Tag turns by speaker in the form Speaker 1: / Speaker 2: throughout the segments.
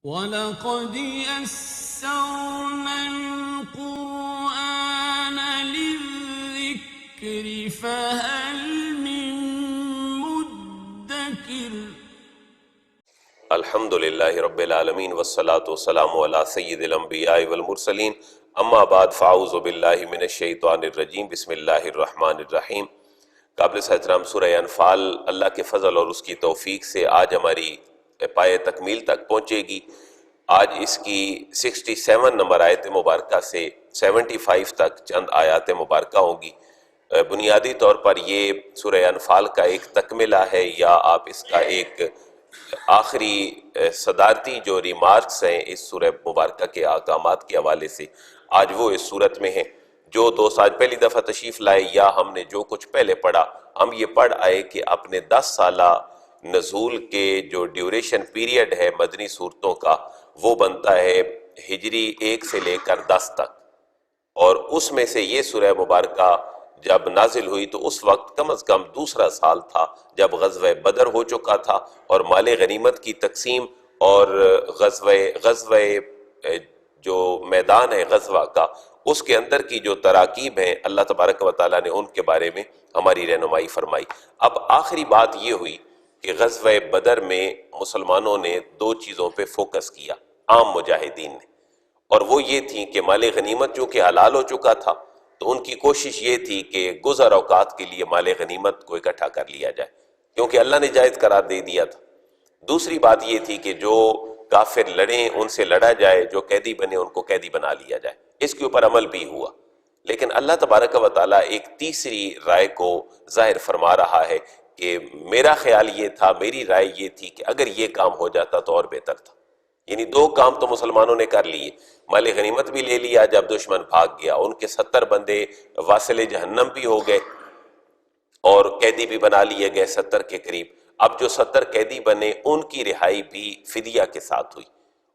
Speaker 1: وَلَقَدْ يَسَّرْنَا الْقُرْآنَ لِلذِّكْرِ فَهَلْ مِن مُّدَّكِرٍ۔
Speaker 2: الحمد للہ رب العالمین والصلاة والسلام علی سید الانبیاء والمرسلین، اما بعد فاعوذ باللہ من الشیطان الرجیم، بسم اللہ الرحمن الرحیم۔ قابل احترام سورہ انفال اللہ کے فضل اور اس کی توفیق سے آج ہماری پائے تکمیل تک پہنچے گی۔ آج اس کی 67 نمبر آیت مبارکہ سے 75 تک چند آیات مبارکہ ہوں گی۔ بنیادی طور پر یہ سورہ انفال کا ایک تکملہ ہے، یا آپ اس کا ایک آخری صدارتی جو ریمارکس ہیں اس سورہ مبارکہ کے احکامات کے حوالے سے، آج وہ اس صورت میں ہیں۔ جو دوست آج پہلی دفعہ تشریف لائے یا ہم نے جو کچھ پہلے پڑھا، ہم یہ پڑھ آئے کہ اپنے 10 سالہ نزول کے جو ڈیوریشن پیریڈ ہے مدنی صورتوں کا، وہ بنتا ہے ہجری 1 سے لے کر 10 تک، اور اس میں سے یہ سورہ مبارکہ جب نازل ہوئی تو اس وقت کم از کم دوسرا سال تھا جب غزوہ بدر ہو چکا تھا، اور مال غنیمت کی تقسیم اور غزوہ جو میدان ہے غزوہ کا، اس کے اندر کی جو تراکیب ہیں اللہ تبارک و تعالیٰ نے ان کے بارے میں ہماری رہنمائی فرمائی۔ اب آخری بات یہ ہوئی کہ غزوہ بدر میں مسلمانوں نے 2 چیزوں پہ فوکس کیا، عام مجاہدین نے، اور وہ یہ تھی کہ مال غنیمت جو کہ حلال ہو چکا تھا تو ان کی کوشش یہ تھی کہ گزر اوقات کے لیے مال غنیمت کو اکٹھا کر لیا جائے، کیونکہ اللہ نے جائز قرار دے دیا تھا۔ دوسری بات یہ تھی کہ جو کافر لڑیں ان سے لڑا جائے، جو قیدی بنے ان کو قیدی بنا لیا جائے۔ اس کے اوپر عمل بھی ہوا، لیکن اللہ تبارک و تعالیٰ ایک تیسری رائے کو ظاہر فرما رہا ہے کہ میرا خیال یہ تھا، میری رائے یہ تھی کہ اگر یہ کام ہو جاتا تو اور بہتر تھا۔ یعنی 2 کام تو مسلمانوں نے کر لیے، مال غنیمت بھی لے لیا جب دشمن بھاگ گیا، ان کے 70 بندے واصل جہنم بھی ہو گئے، اور قیدی بھی بنا لیے گئے 70 کے قریب۔ اب جو 70 قیدی بنے ان کی رہائی بھی فدیہ کے ساتھ ہوئی،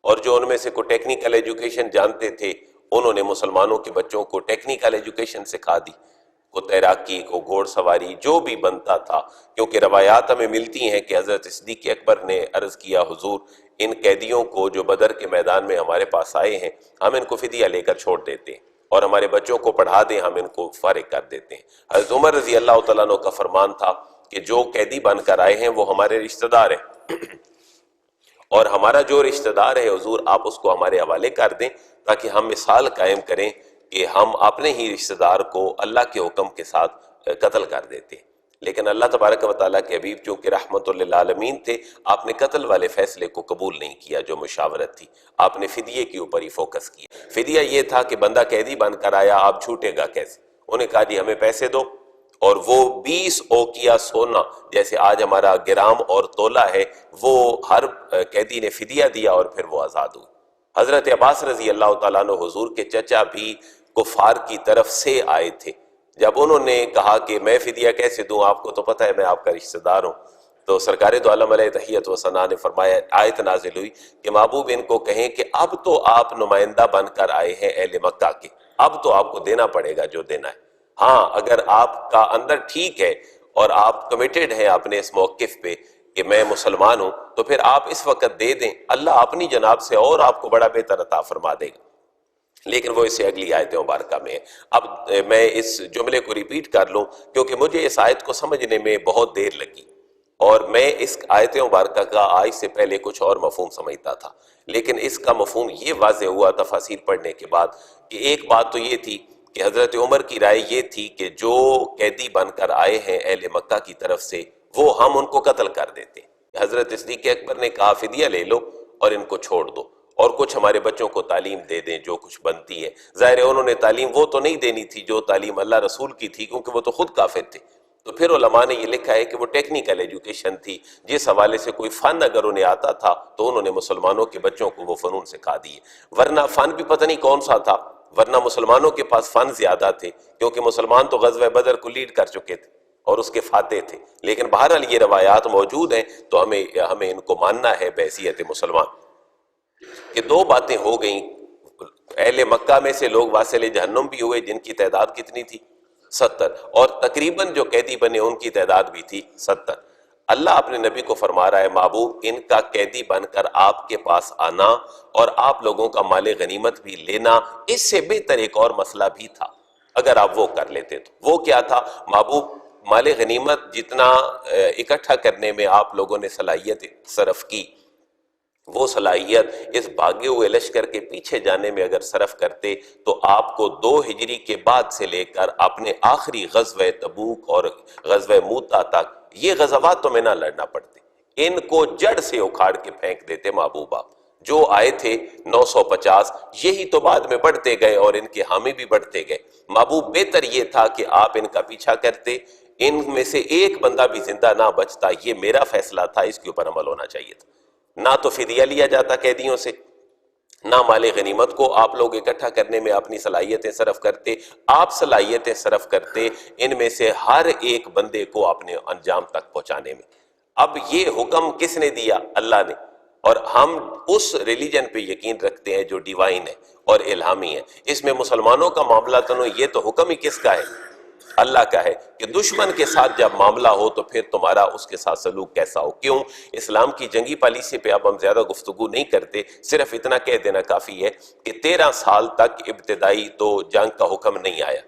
Speaker 2: اور جو ان میں سے کوئی ٹیکنیکل ایجوکیشن جانتے تھے انہوں نے مسلمانوں کے بچوں کو ٹیکنیکل ایجوکیشن سکھا دی، کو تیراکی، کو گھوڑ سواری، جو بھی بنتا تھا، کیونکہ روایات ہمیں ملتی ہیں کہ حضرت صدیق اکبر نے عرض کیا حضور ان قیدیوں کو جو بدر کے میدان میں ہمارے پاس آئے ہیں ہم ان کو فدیہ لے کر چھوڑ دیتے ہیں، اور ہمارے بچوں کو پڑھا دیں، ہم ان کو فارغ کر دیتے ہیں۔ حضرت عمر رضی اللہ تعالیٰ عنہ کا فرمان تھا کہ جو قیدی بن کر آئے ہیں وہ ہمارے رشتہ دار ہیں، اور ہمارا جو رشتہ دار ہے حضور آپ اس کو ہمارے حوالے کر دیں، تاکہ ہم مثال قائم کریں کہ ہم اپنے ہی رشتہ دار کو اللہ کے حکم کے ساتھ قتل کر دیتے۔ لیکن اللہ تبارک و تعالیٰ کے حبیب چونکہ رحمت للعالمین تھے، آپ نے قتل والے فیصلے کو قبول نہیں کیا جو مشاورت تھی، آپ نے فدیے کے اوپر ہی فوکس کیا۔ فدیہ یہ تھا کہ بندہ قیدی بن کر آیا، آپ چھوٹے گا کیسے؟ انہیں کہا جی ہمیں پیسے دو، اور وہ 20 اوقیہ سونا، جیسے آج ہمارا گرام اور تولہ ہے، وہ ہر قیدی نے فدیہ دیا اور پھر وہ آزاد ہوئی۔ حضرت عباس رضی اللہ تعالیٰ عنہ حضور کے چچا بھی کفار کی طرف سے آئے تھے، جب انہوں نے کہا کہ میں فدیہ کیسے دوں، آپ کو تو پتہ ہے میں آپ کا رشتہ دار ہوں، تو سرکار دو عالم علیہ تحیت و ثنا نے فرمایا، آیت نازل ہوئی کہ محبوب ان کو کہیں کہ اب تو آپ نمائندہ بن کر آئے ہیں اہل مکہ کے، اب تو آپ کو دینا پڑے گا جو دینا ہے۔ ہاں اگر آپ کا اندر ٹھیک ہے اور آپ کمیٹڈ ہیں اپنے اس موقف پہ کہ میں مسلمان ہوں، تو پھر آپ اس وقت دے دیں، اللہ اپنی جناب سے اور آپ کو بڑا بہتر عطا فرما دے گا۔ لیکن وہ اس سے اگلی آیت مبارکہ میں ہے۔ اب میں اس جملے کو ریپیٹ کر لوں کیونکہ مجھے اس آیت کو سمجھنے میں بہت دیر لگی، اور میں اس آیت مبارکہ کا آج سے پہلے کچھ اور مفہوم سمجھتا تھا، لیکن اس کا مفہوم یہ واضح ہوا تفاسیر پڑھنے کے بعد کہ ایک بات تو یہ تھی کہ حضرت عمر کی رائے یہ تھی کہ جو قیدی بن کر آئے ہیں اہل مکہ کی طرف سے وہ ہم ان کو قتل کر دیتے۔ حضرت صدیق اکبر نے کہا فدیہ لے لو اور ان کو چھوڑ دو، اور کچھ ہمارے بچوں کو تعلیم دے دیں جو کچھ بنتی ہے۔ ظاہر ہے انہوں نے تعلیم وہ تو نہیں دینی تھی جو تعلیم اللہ رسول کی تھی، کیونکہ وہ تو خود کافر تھے، تو پھر علماء نے یہ لکھا ہے کہ وہ ٹیکنیکل ایجوکیشن تھی، جس حوالے سے کوئی فن اگر انہیں آتا تھا تو انہوں نے مسلمانوں کے بچوں کو وہ فنون سکھا دیے، ورنہ فن بھی پتہ نہیں کون سا تھا، ورنہ مسلمانوں کے پاس فن زیادہ تھے، کیونکہ مسلمان تو غزوہ بدر کو لیڈ کر چکے تھے اور اس کے فاتح تھے۔ لیکن بہرحال یہ روایات موجود ہیں تو ہمیں ان کو ماننا ہے بحیثیت مسلمان۔ کہ 2 باتیں ہو گئیں، اہل مکہ میں سے لوگ واصل جہنم بھی ہوئے جن کی تعداد کتنی تھی؟ 70، اور تقریباً جو قیدی بنے ان کی تعداد بھی تھی 70۔ اللہ اپنے نبی کو فرما رہا ہے محبوب ان کا قیدی بن کر آپ کے پاس آنا اور آپ لوگوں کا مال غنیمت بھی لینا، اس سے بہتر ایک اور مسئلہ بھی تھا اگر آپ وہ کر لیتے تو۔ وہ کیا تھا محبوب؟ مال غنیمت جتنا اکٹھا کرنے میں آپ لوگوں نے صلاحیت صرف کی، وہ صلاحیت اس بھاگے ہوئے لشکر کے پیچھے جانے میں اگر صرف کرتے تو آپ کو 2 ہجری کے بعد سے لے کر اپنے آخری غزوہ تبوک اور غزوہ موتا تک یہ غزوات تو میں نہ لڑنا پڑتے، ان کو جڑ سے اکھاڑ کے پھینک دیتے محبوب آپ۔ جو آئے تھے 950، یہی تو بعد میں بڑھتے گئے اور ان کے حامی بھی بڑھتے گئے۔ محبوب بہتر یہ تھا کہ آپ ان کا پیچھا کرتے، ان میں سے ایک بندہ بھی زندہ نہ بچتا، یہ میرا فیصلہ تھا، اس کے اوپر عمل ہونا چاہیے تھا۔ نہ تو فدیہ لیا جاتا قیدیوں سے، نہ مال غنیمت کو آپ لوگ اکٹھا کرنے میں اپنی صلاحیتیں صرف کرتے، آپ صلاحیتیں صرف کرتے ان میں سے ہر ایک بندے کو اپنے انجام تک پہنچانے میں۔ اب یہ حکم کس نے دیا؟ اللہ نے۔ اور ہم اس ریلیجن پہ یقین رکھتے ہیں جو ڈیوائن ہے اور الہامی ہے۔ اس میں مسلمانوں کا معاملہ تو نہیں، یہ تو حکم ہی کس کا ہے؟ اللہ کا ہے کہ دشمن کے ساتھ جب معاملہ ہو تو پھر تمہارا اس کے ساتھ سلوک کیسا ہو۔ کیوں؟ اسلام کی جنگی پالیسی پہ اب ہم زیادہ گفتگو نہیں کرتے، صرف اتنا کہہ دینا کافی ہے کہ 13 سال تک ابتدائی تو جنگ کا حکم نہیں آیا،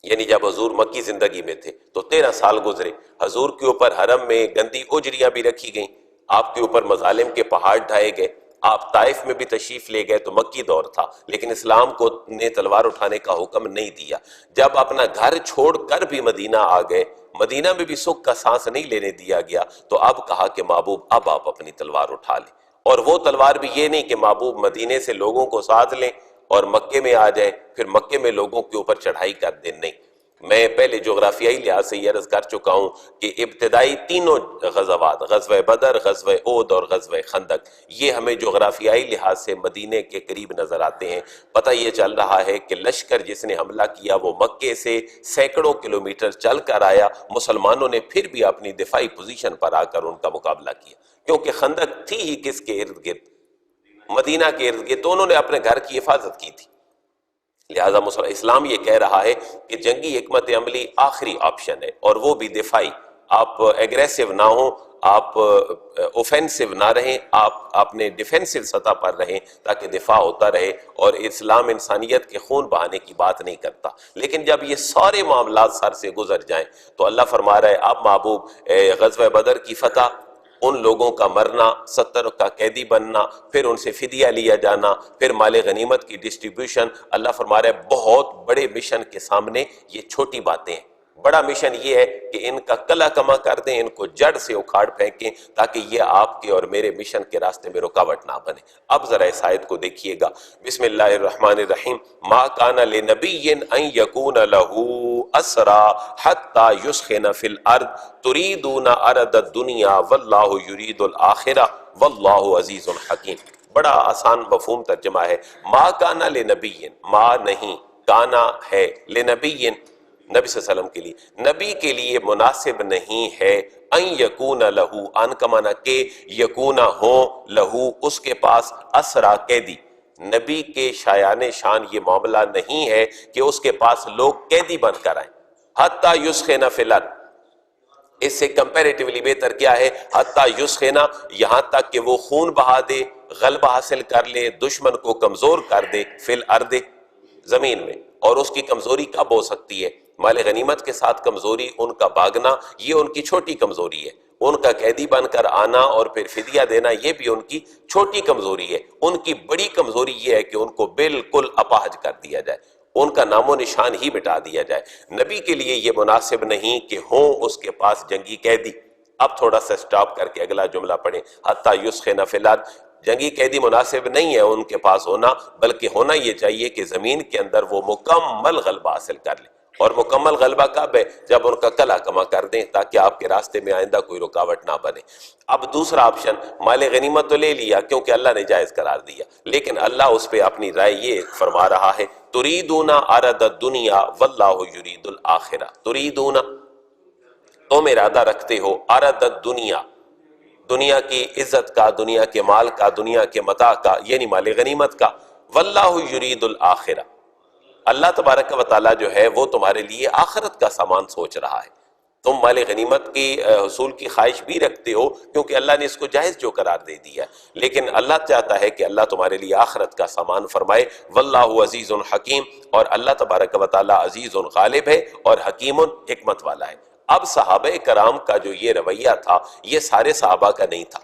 Speaker 2: یعنی جب حضور مکی زندگی میں تھے تو 13 سال گزرے، حضور کے اوپر حرم میں گندی اجریاں بھی رکھی گئیں، آپ کے اوپر مظالم کے پہاڑ ڈھائے گئے، آپ طائف میں بھی تشریف لے گئے تو مکی دور تھا، لیکن اسلام کو نے تلوار اٹھانے کا حکم نہیں دیا۔ جب اپنا گھر چھوڑ کر بھی مدینہ آ گئے، مدینہ میں بھی سکھ کا سانس نہیں لینے دیا گیا، تو اب کہا کہ محبوب اب آپ اپنی تلوار اٹھا لیں، اور وہ تلوار بھی یہ نہیں کہ محبوب مدینے سے لوگوں کو ساتھ لیں اور مکے میں آ جائیں پھر مکے میں لوگوں کے اوپر چڑھائی کر دیں، نہیں۔ میں پہلے جغرافیائی لحاظ سے یہ عرض کر چکا ہوں کہ ابتدائی تینوں غزوات، غزوہ بدر، غزوہ احد اور غزوہ خندق، یہ ہمیں جغرافیائی لحاظ سے مدینے کے قریب نظر آتے ہیں۔ پتہ یہ چل رہا ہے کہ لشکر جس نے حملہ کیا وہ مکے سے سینکڑوں کلومیٹر چل کر آیا، مسلمانوں نے پھر بھی اپنی دفاعی پوزیشن پر آ کر ان کا مقابلہ کیا، کیونکہ خندق تھی ہی کس کے ارد گرد؟ مدینہ کے ارد گرد، تو انہوں نے اپنے گھر کی حفاظت کی تھی۔ لہذا اسلام یہ کہہ رہا ہے کہ جنگی حکمت عملی آخری آپشن ہے، اور وہ بھی دفاعی۔ آپ ایگریسو نہ ہوں، آپ اوفینسو نہ رہیں، آپ اپنے ڈیفینسو سطح پر رہیں تاکہ دفاع ہوتا رہے، اور اسلام انسانیت کے خون بہانے کی بات نہیں کرتا۔ لیکن جب یہ سارے معاملات سر سے گزر جائیں تو اللہ فرما رہا ہے اب محبوب غزوہ بدر کی فتح، ان لوگوں کا مرنا، 70 کا قیدی بننا، پھر ان سے فدیہ لیا جانا، پھر مال غنیمت کی ڈسٹریبیوشن، اللہ فرما رہا ہے بہت بڑے مشن کے سامنے یہ چھوٹی باتیں ہیں۔ بڑا مشن یہ ہے کہ ان کا کلا کما کر دیں، ان کو جڑ سے اکھاڑ پھینکیں تاکہ یہ آپ کے اور میرے مشن کے راستے میں رکاوٹ نہ بنے۔ اب ذرا اس آیت کو دیکھیے گا، بسم اللہ الرحمن الرحیم۔ ما کان لنبی ان یکون لہ اسرا حتی یسخن فی الارض تریدون ارض الدنیا واللہ یرید الآخرہ واللہ عزیز حکیم۔ بڑا آسان مفہوم ترجمہ ہے۔ ما کان لنبی، ما نہیں، کانا ہے، لنبی نبی صلی اللہ علیہ وسلم کے لیے، نبی کے لیے مناسب نہیں ہے ان یکون لہو، ان کا معنی کہ یکون ہو لہو، اس کے پاس اسرا قیدی۔ نبی کے شایان شان یہ معاملہ نہیں ہے کہ اس کے پاس لوگ قیدی بن کر آئیں۔ حتی یسخن فی الارض، اس سے کمپیریٹیولی بہتر کیا ہے؟ حتی یسخن، یہاں تک کہ وہ خون بہا دے، غلبہ حاصل کر لے، دشمن کو کمزور کر دے، فی الارض، زمین میں۔ اور اس کی کمزوری کب ہو سکتی ہے؟ مال غنیمت کے ساتھ کمزوری، ان کا بھاگنا، یہ ان کی چھوٹی کمزوری ہے۔ ان کا قیدی بن کر آنا اور پھر فدیہ دینا، یہ بھی ان کی چھوٹی کمزوری ہے۔ ان کی بڑی کمزوری یہ ہے کہ ان کو بالکل اپاہج کر دیا جائے، ان کا نام و نشان ہی مٹا دیا جائے۔ نبی کے لیے یہ مناسب نہیں کہ ہوں اس کے پاس جنگی قیدی۔ اب تھوڑا سا سٹاپ کر کے اگلا جملہ پڑھیں، حتی یسخن فی الارض۔ جنگی قیدی مناسب نہیں ہے ان کے پاس ہونا، بلکہ ہونا یہ چاہیے کہ زمین کے اندر وہ مکمل غلبہ حاصل کر لیں۔ اور مکمل غلبہ کب ہے؟ جب ان کا کلا کما کر دیں تاکہ آپ کے راستے میں آئندہ کوئی رکاوٹ نہ بنے۔ اب دوسرا آپشن، مال غنیمت تو لے لیا کیونکہ اللہ نے جائز قرار دیا، لیکن اللہ اس پہ اپنی رائے یہ فرما رہا ہے، تریدون عرض الدنیا واللہ یرید الآخرہ۔ تریدون، تم ارادہ رکھتے ہو، عرض الدنیا، دنیا کی عزت کا، دنیا کے مال کا، دنیا کے متاع کا، یعنی مال غنیمت کا، واللہ یرید الآخرہ، اللہ تبارک و تعالیٰ جو ہے وہ تمہارے لیے آخرت کا سامان سوچ رہا ہے۔ تم مال غنیمت کی حصول کی خواہش بھی رکھتے ہو کیونکہ اللہ نے اس کو جائز جو قرار دے دیا ہے، لیکن اللہ چاہتا ہے کہ اللہ تمہارے لیے آخرت کا سامان فرمائے۔ واللہ عزیز حکیم، اور اللہ تبارک و تعالی عزیز غالب ہے اور حکیم حکمت والا ہے۔ اب صحابہ کرام کا جو یہ رویہ تھا یہ سارے صحابہ کا نہیں تھا،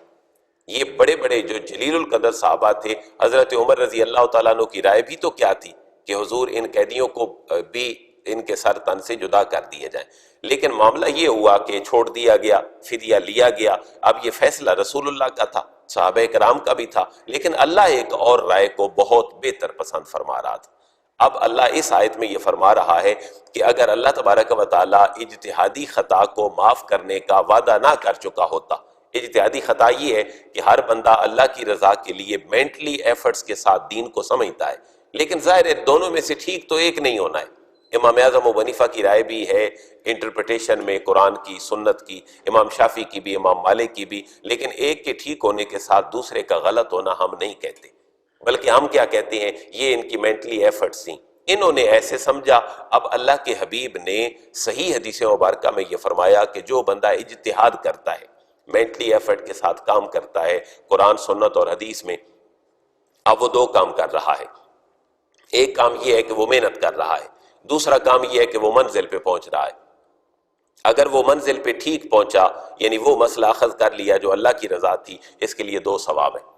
Speaker 2: یہ بڑے بڑے جو جلیل القدر صحابہ تھے، حضرت عمر رضی اللہ تعالیٰ عنہ کی رائے بھی تو کیا تھی کہ حضور ان قیدیوں کو بھی ان کے سر تن سے جدا کر دیے جائیں، لیکن معاملہ یہ ہوا کہ چھوڑ دیا گیا، فدیہ لیا گیا۔ اب یہ فیصلہ رسول اللہ کا تھا، صحابہ کرام کا بھی تھا، لیکن اللہ ایک اور رائے کو بہت بہتر پسند فرما رہا تھا۔ اب اللہ اس آیت میں یہ فرما رہا ہے کہ اگر اللہ تبارک و تعالیٰ اجتہادی خطا کو معاف کرنے کا وعدہ نہ کر چکا ہوتا، اجتہادی خطا یہ ہے کہ ہر بندہ اللہ کی رضا کے لیے مینٹلی ایفرٹس کے ساتھ دین کو سمجھتا ہے، لیکن ظاہر ہے دونوں میں سے ٹھیک تو ایک نہیں ہونا ہے۔ امام اعظم ابو حنیفہ کی رائے بھی ہے انٹرپریٹیشن میں قرآن کی، سنت کی، امام شافعی کی بھی، امام مالک کی بھی، لیکن ایک کے ٹھیک ہونے کے ساتھ دوسرے کا غلط ہونا ہم نہیں کہتے، بلکہ ہم کیا کہتے ہیں یہ ان کی مینٹلی ایفرٹس تھیں، انہوں نے ایسے سمجھا۔ اب اللہ کے حبیب نے صحیح حدیث مبارکہ میں یہ فرمایا کہ جو بندہ اجتہاد کرتا ہے، مینٹلی ایفرٹ کے ساتھ کام کرتا ہے قرآن سنت اور حدیث میں، اب وہ دو کام کر رہا ہے۔ ایک کام یہ ہے کہ وہ محنت کر رہا ہے، دوسرا کام یہ ہے کہ وہ منزل پہ پہنچ رہا ہے۔ اگر وہ منزل پہ ٹھیک پہنچا، یعنی وہ مسئلہ اخذ کر لیا جو اللہ کی رضا تھی، اس کے لیے دو ثواب ہیں۔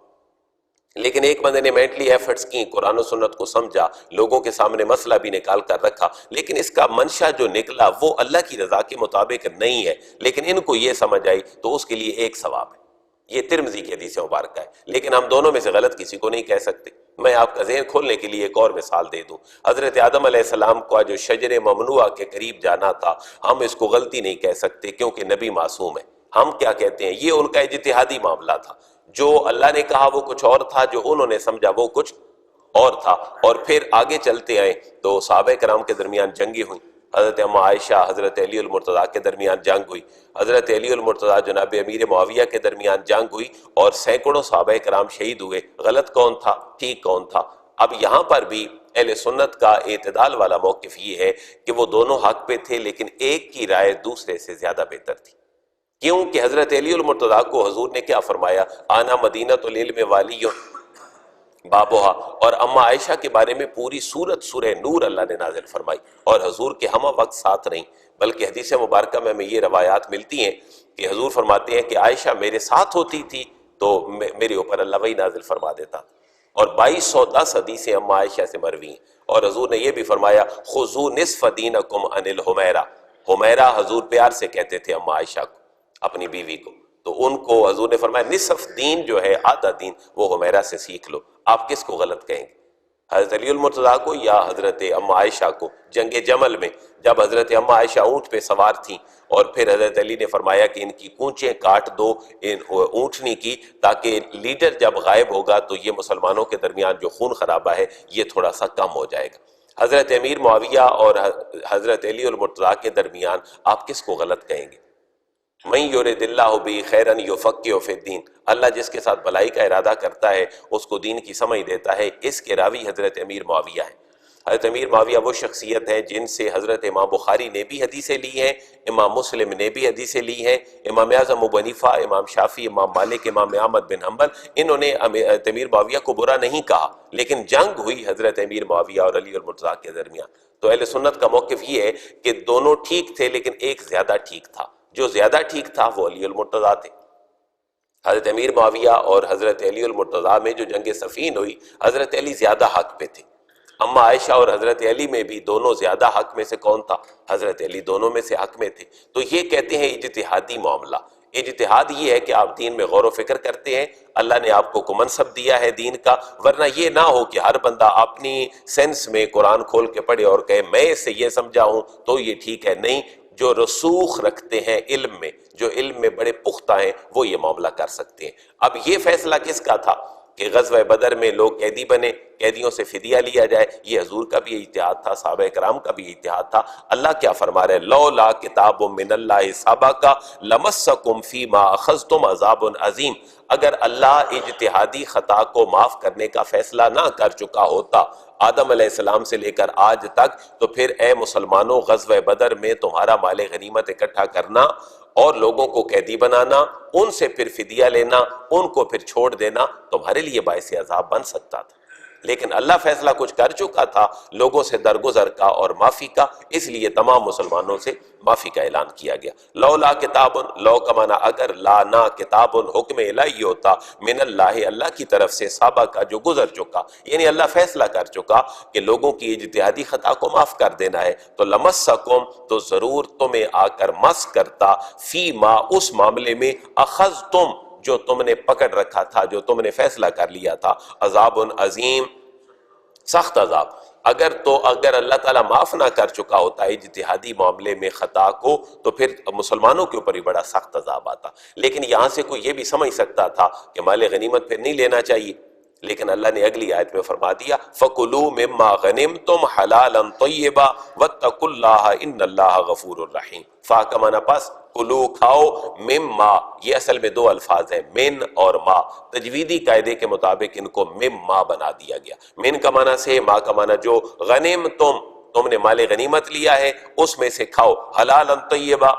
Speaker 2: لیکن ایک بندے نے مینٹلی ایفرٹس کی، قرآن و سنت کو سمجھا، لوگوں کے سامنے مسئلہ بھی نکال کر رکھا، لیکن اس کا منشا جو نکلا وہ اللہ کی رضا کے مطابق نہیں ہے، لیکن ان کو یہ سمجھ آئی تو اس کے لیے ایک ثواب ہے۔ یہ ترمذی کی حدیث مبارکہ ہے، لیکن ہم دونوں میں سے غلط کسی کو نہیں کہہ سکتے۔ میں آپ کا ذہن کھولنے کے لیے ایک اور مثال دے دوں۔ حضرت آدم علیہ السلام کو جو شجر ممنوعہ کے قریب جانا تھا، ہم اس کو غلطی نہیں کہہ سکتے کیونکہ نبی معصوم ہے۔ ہم کیا کہتے ہیں یہ ان کا اجتہادی معاملہ تھا، جو اللہ نے کہا وہ کچھ اور تھا، جو انہوں نے سمجھا وہ کچھ اور تھا۔ اور پھر آگے چلتے آئے تو صحابہ کرام کے درمیان جنگیں ہوئیں، حضرت اما عائشہ حضرت علی المرتضیٰ کے درمیان جنگ ہوئی، حضرت علی المرتضیٰ جناب امیر معاویہ کے درمیان جنگ ہوئی، اور سینکڑوں صحابہ کرام شہید ہوئے۔ غلط کون تھا، ٹھیک کون تھا؟ اب یہاں پر بھی اہل سنت کا اعتدال والا موقف یہ ہے کہ وہ دونوں حق پہ تھے، لیکن ایک کی رائے دوسرے سے زیادہ بہتر تھی۔ کیوں کہ حضرت علی المرتضیٰ کو حضور نے کیا فرمایا؟ آنا مدینۃ العلم والی بابوہا، اور اما عائشہ کے بارے میں پوری سورہ نور اللہ نے نازل فرمائی، اور حضور کے ہمہ وقت ساتھ نہیں، بلکہ حدیث مبارکہ میں ہمیں یہ روایات ملتی ہیں کہ حضور فرماتے ہیں کہ عائشہ میرے ساتھ ہوتی تھی تو میرے اوپر اللہ وحی نازل فرما دیتا، اور 2210 حدیثیں اما عائشہ سے مروی ہیں، اور حضور نے یہ بھی فرمایا خذوا نصف دینکم عن الحمیرہ، حمیرہ حضور پیار سے کہتے تھے اما عائشہ کو، اپنی بیوی کو، تو ان کو حضور نے فرمایا نصف دین جو ہے، آدھا دین وہ حمیرہ سے سیکھ لو۔ آپ کس کو غلط کہیں گے، حضرت علی المرتضیٰ کو یا حضرت اما عائشہ کو؟ جنگ جمل میں جب حضرت اما عائشہ اونٹ پہ سوار تھیں، اور پھر حضرت علی نے فرمایا کہ ان کی کونچیں کاٹ دو ان اونٹنی کی، تاکہ لیڈر جب غائب ہوگا تو یہ مسلمانوں کے درمیان جو خون خرابہ ہے یہ تھوڑا سا کم ہو جائے گا۔ حضرت امیر معاویہ اور حضرت علی المرتضیٰ کے درمیان آپ کس کو غلط کہیں گے؟ من یرد اللہ بہ خیرا یفقہہ فی الدین، اللہ جس کے ساتھ بھلائی کا ارادہ کرتا ہے اس کو دین کی سمجھ دیتا ہے۔ اس کے راوی حضرت امیر معاویہ ہیں۔ حضرت امیر معاویہ وہ شخصیت ہیں جن سے حضرت امام بخاری نے بھی حدیثیں لی ہیں، امام مسلم نے بھی حدیثیں لی ہیں، امام اعظم ابو حنیفہ، امام شافعی، امام مالک، امام احمد بن حنبل، انہوں نے حضرت امیر معاویہ کو برا نہیں کہا، لیکن جنگ ہوئی حضرت امیر معاویہ اور علی المرتضیٰ کے درمیان۔ تو اہل سنت کا موقف یہ ہے کہ دونوں ٹھیک تھے، لیکن ایک زیادہ ٹھیک تھا، جو زیادہ ٹھیک تھا وہ علی المرتضیٰ تھے۔ حضرت امیر معاویہ اور حضرت علی المرتضیٰ میں جو جنگ صفین ہوئی، حضرت علی زیادہ حق پہ تھے۔ اما عائشہ اور حضرت علی میں بھی دونوں زیادہ حق میں سے کون تھا؟ حضرت علی دونوں میں سے حق میں تھے۔ تو یہ کہتے ہیں اجتہادی معاملہ۔ اجتہاد یہ ہے کہ آپ دین میں غور و فکر کرتے ہیں، اللہ نے آپ کو منصب دیا ہے دین کا، ورنہ یہ نہ ہو کہ ہر بندہ اپنی سینس میں قرآن کھول کے پڑھے اور کہے میں اس سے یہ سمجھا ہوں تو یہ ٹھیک ہے۔ نہیں، جو رسوخ رکھتے ہیں علم میں، جو علم میں بڑے پختہ ہیں، وہ یہ معاملہ کر سکتے ہیں۔ اب یہ فیصلہ کس کا تھا؟ کہ غزوہ بدر میں لوگ قیدی بنے، قیدیوں سے فدیہ لیا جائے، یہ حضور کا بھی اجتہاد تھا، صحابہ کرام کا بھی اجتہاد تھا۔ اللہ کیا فرما رہے ہیں؟ لولا کتاب من اللہ سبق لمسکم فیما اخذتم عذاب عظیم۔ اگر اللہ اجتہادی خطا کو معاف کرنے کا فیصلہ نہ کر چکا ہوتا آدم علیہ السلام سے لے کر آج تک، تو پھر اے مسلمانوں غزوہ بدر میں تمہارا مال غنیمت اکٹھا کرنا اور لوگوں کو قیدی بنانا، ان سے پھر فدیہ لینا، ان کو پھر چھوڑ دینا تمہارے لیے باعث عذاب بن سکتا تھا۔ لیکن اللہ فیصلہ کچھ کر چکا تھا لوگوں سے درگزر کا اور معافی کا، اس لیے تمام مسلمانوں سے معافی کا اعلان کیا گیا۔ لولا کتاب، لو کا معنی اگر، لا نا کتاب، حکم الہی ہوتا من اللہ، اللہ کی طرف سے، سابق کا جو گزر چکا، یعنی اللہ فیصلہ کر چکا کہ لوگوں کی اجتہادی خطا کو معاف کر دینا ہے، تو لمسکم، تو ضرور تمہیں آ کر مس کرتا، فی ما، اس معاملے میں، اخذتم، جو تم نے پکڑ رکھا تھا، جو تم نے فیصلہ کر لیا تھا، عذاب عظیم، سخت عذاب۔ اگر اللہ تعالیٰ معاف نہ کر چکا ہوتا اجتہادی معاملے میں خطا کو، تو پھر مسلمانوں کے اوپر ہی بڑا سخت عذاب آتا۔ لیکن یہاں سے کوئی یہ بھی سمجھ سکتا تھا کہ مال غنیمت پھر نہیں لینا چاہیے، لیکن اللہ نے اگلی آیت میں فرما دیا فَكُلُوا مِمَّا غَنِمْتُمْ حَلَالًا طَيِّبًا وَاتَّقُوا اللَّهَ إِنَّ اللَّهَ غَفُورٌ رَحِيمٌ۔ فا کا معنی پس، کلو کھاؤ، مما، یہ اصل میں دو الفاظ ہیں، من اور ما، تجویدی قاعدے کے مطابق ان کو مما بنا دیا گیا۔ من کا معنی سے، ما کا معنی جو، غنیم تم نے مال غنیمت لیا ہے اس میں سے کھاؤ، حلالا طیبا،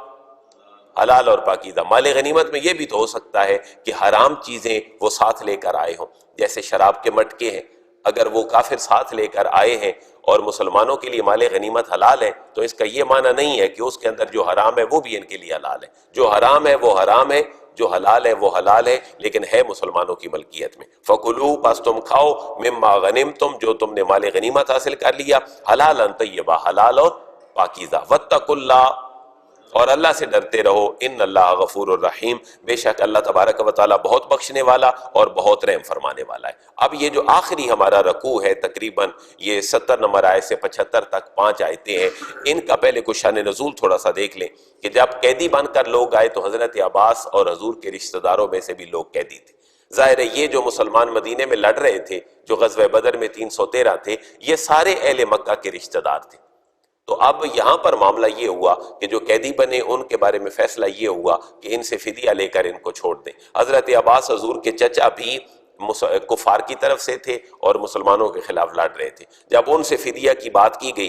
Speaker 2: حلال اور پاکیزہ۔ مال غنیمت میں یہ بھی تو ہو سکتا ہے کہ حرام چیزیں وہ ساتھ لے کر آئے ہوں، جیسے شراب کے مٹکے ہیں، اگر وہ کافر ساتھ لے کر آئے ہیں اور مسلمانوں کے لیے مال غنیمت حلال ہے، تو اس کا یہ معنی نہیں ہے کہ اس کے اندر جو حرام ہے وہ بھی ان کے لیے حلال ہے۔ جو حرام ہے وہ حرام ہے، جو حلال ہے وہ حلال ہے، لیکن ہے مسلمانوں کی ملکیت میں۔ فَكُلُوا، پس تم کھاؤ، مما غنمتم، جو تم نے مال غنیمت حاصل کر لیا، حلالا طیبا، حلال اور پاکیزہ، واتقوا اللہ، اور اللہ سے ڈرتے رہو، ان اللہ غفور الرحیم، بے شک اللہ تبارک و تعالیٰ بہت بخشنے والا اور بہت رحم فرمانے والا ہے۔ اب یہ جو آخری ہمارا رکوع ہے، تقریباً یہ 70 نمبر آیت سے 75 تک 5 آیتیں ہیں، ان کا پہلے کچھ شان نزول تھوڑا سا دیکھ لیں کہ جب قیدی بن کر لوگ آئے تو حضرت عباس اور حضور کے رشتہ داروں میں سے بھی لوگ قیدی تھے۔ ظاہر ہے یہ جو مسلمان مدینے میں لڑ رہے تھے، جو غزوہ بدر میں 313 تھے، یہ سارے اہل مکہ کے رشتہ دار تھے۔ تو اب یہاں پر معاملہ یہ ہوا کہ جو قیدی بنے ان کے بارے میں فیصلہ یہ ہوا کہ ان سے فدیہ لے کر ان کو چھوڑ دیں۔ حضرت عباس حضور کے چچا بھی کفار کی طرف سے تھے اور مسلمانوں کے خلاف لڑ رہے تھے۔ جب ان سے فدیہ کی بات کی گئی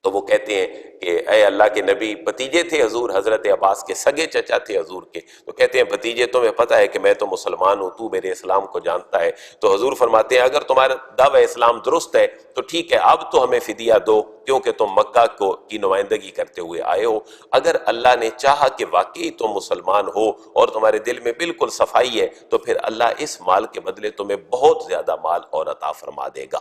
Speaker 2: تو وہ کہتے ہیں کہ اے اللہ کے نبی، بھتیجے تھے حضور، حضرت عباس کے سگے چچا تھے حضور کے، تو کہتے ہیں بھتیجے تمہیں پتہ ہے کہ میں تو مسلمان ہوں، تو میرے اسلام کو جانتا ہے۔ تو حضور فرماتے ہیں اگر تمہارا دعوی اسلام درست ہے تو ٹھیک ہے، اب تو ہمیں فدیہ دو، کیونکہ تم مکہ کی نمائندگی کرتے ہوئے آئے ہو۔ اگر اللہ نے چاہا کہ واقعی تم مسلمان ہو اور تمہارے دل میں بالکل صفائی ہے تو پھر اللہ اس مال کے بدلے تمہیں بہت زیادہ مال اور عطا فرما دے گا۔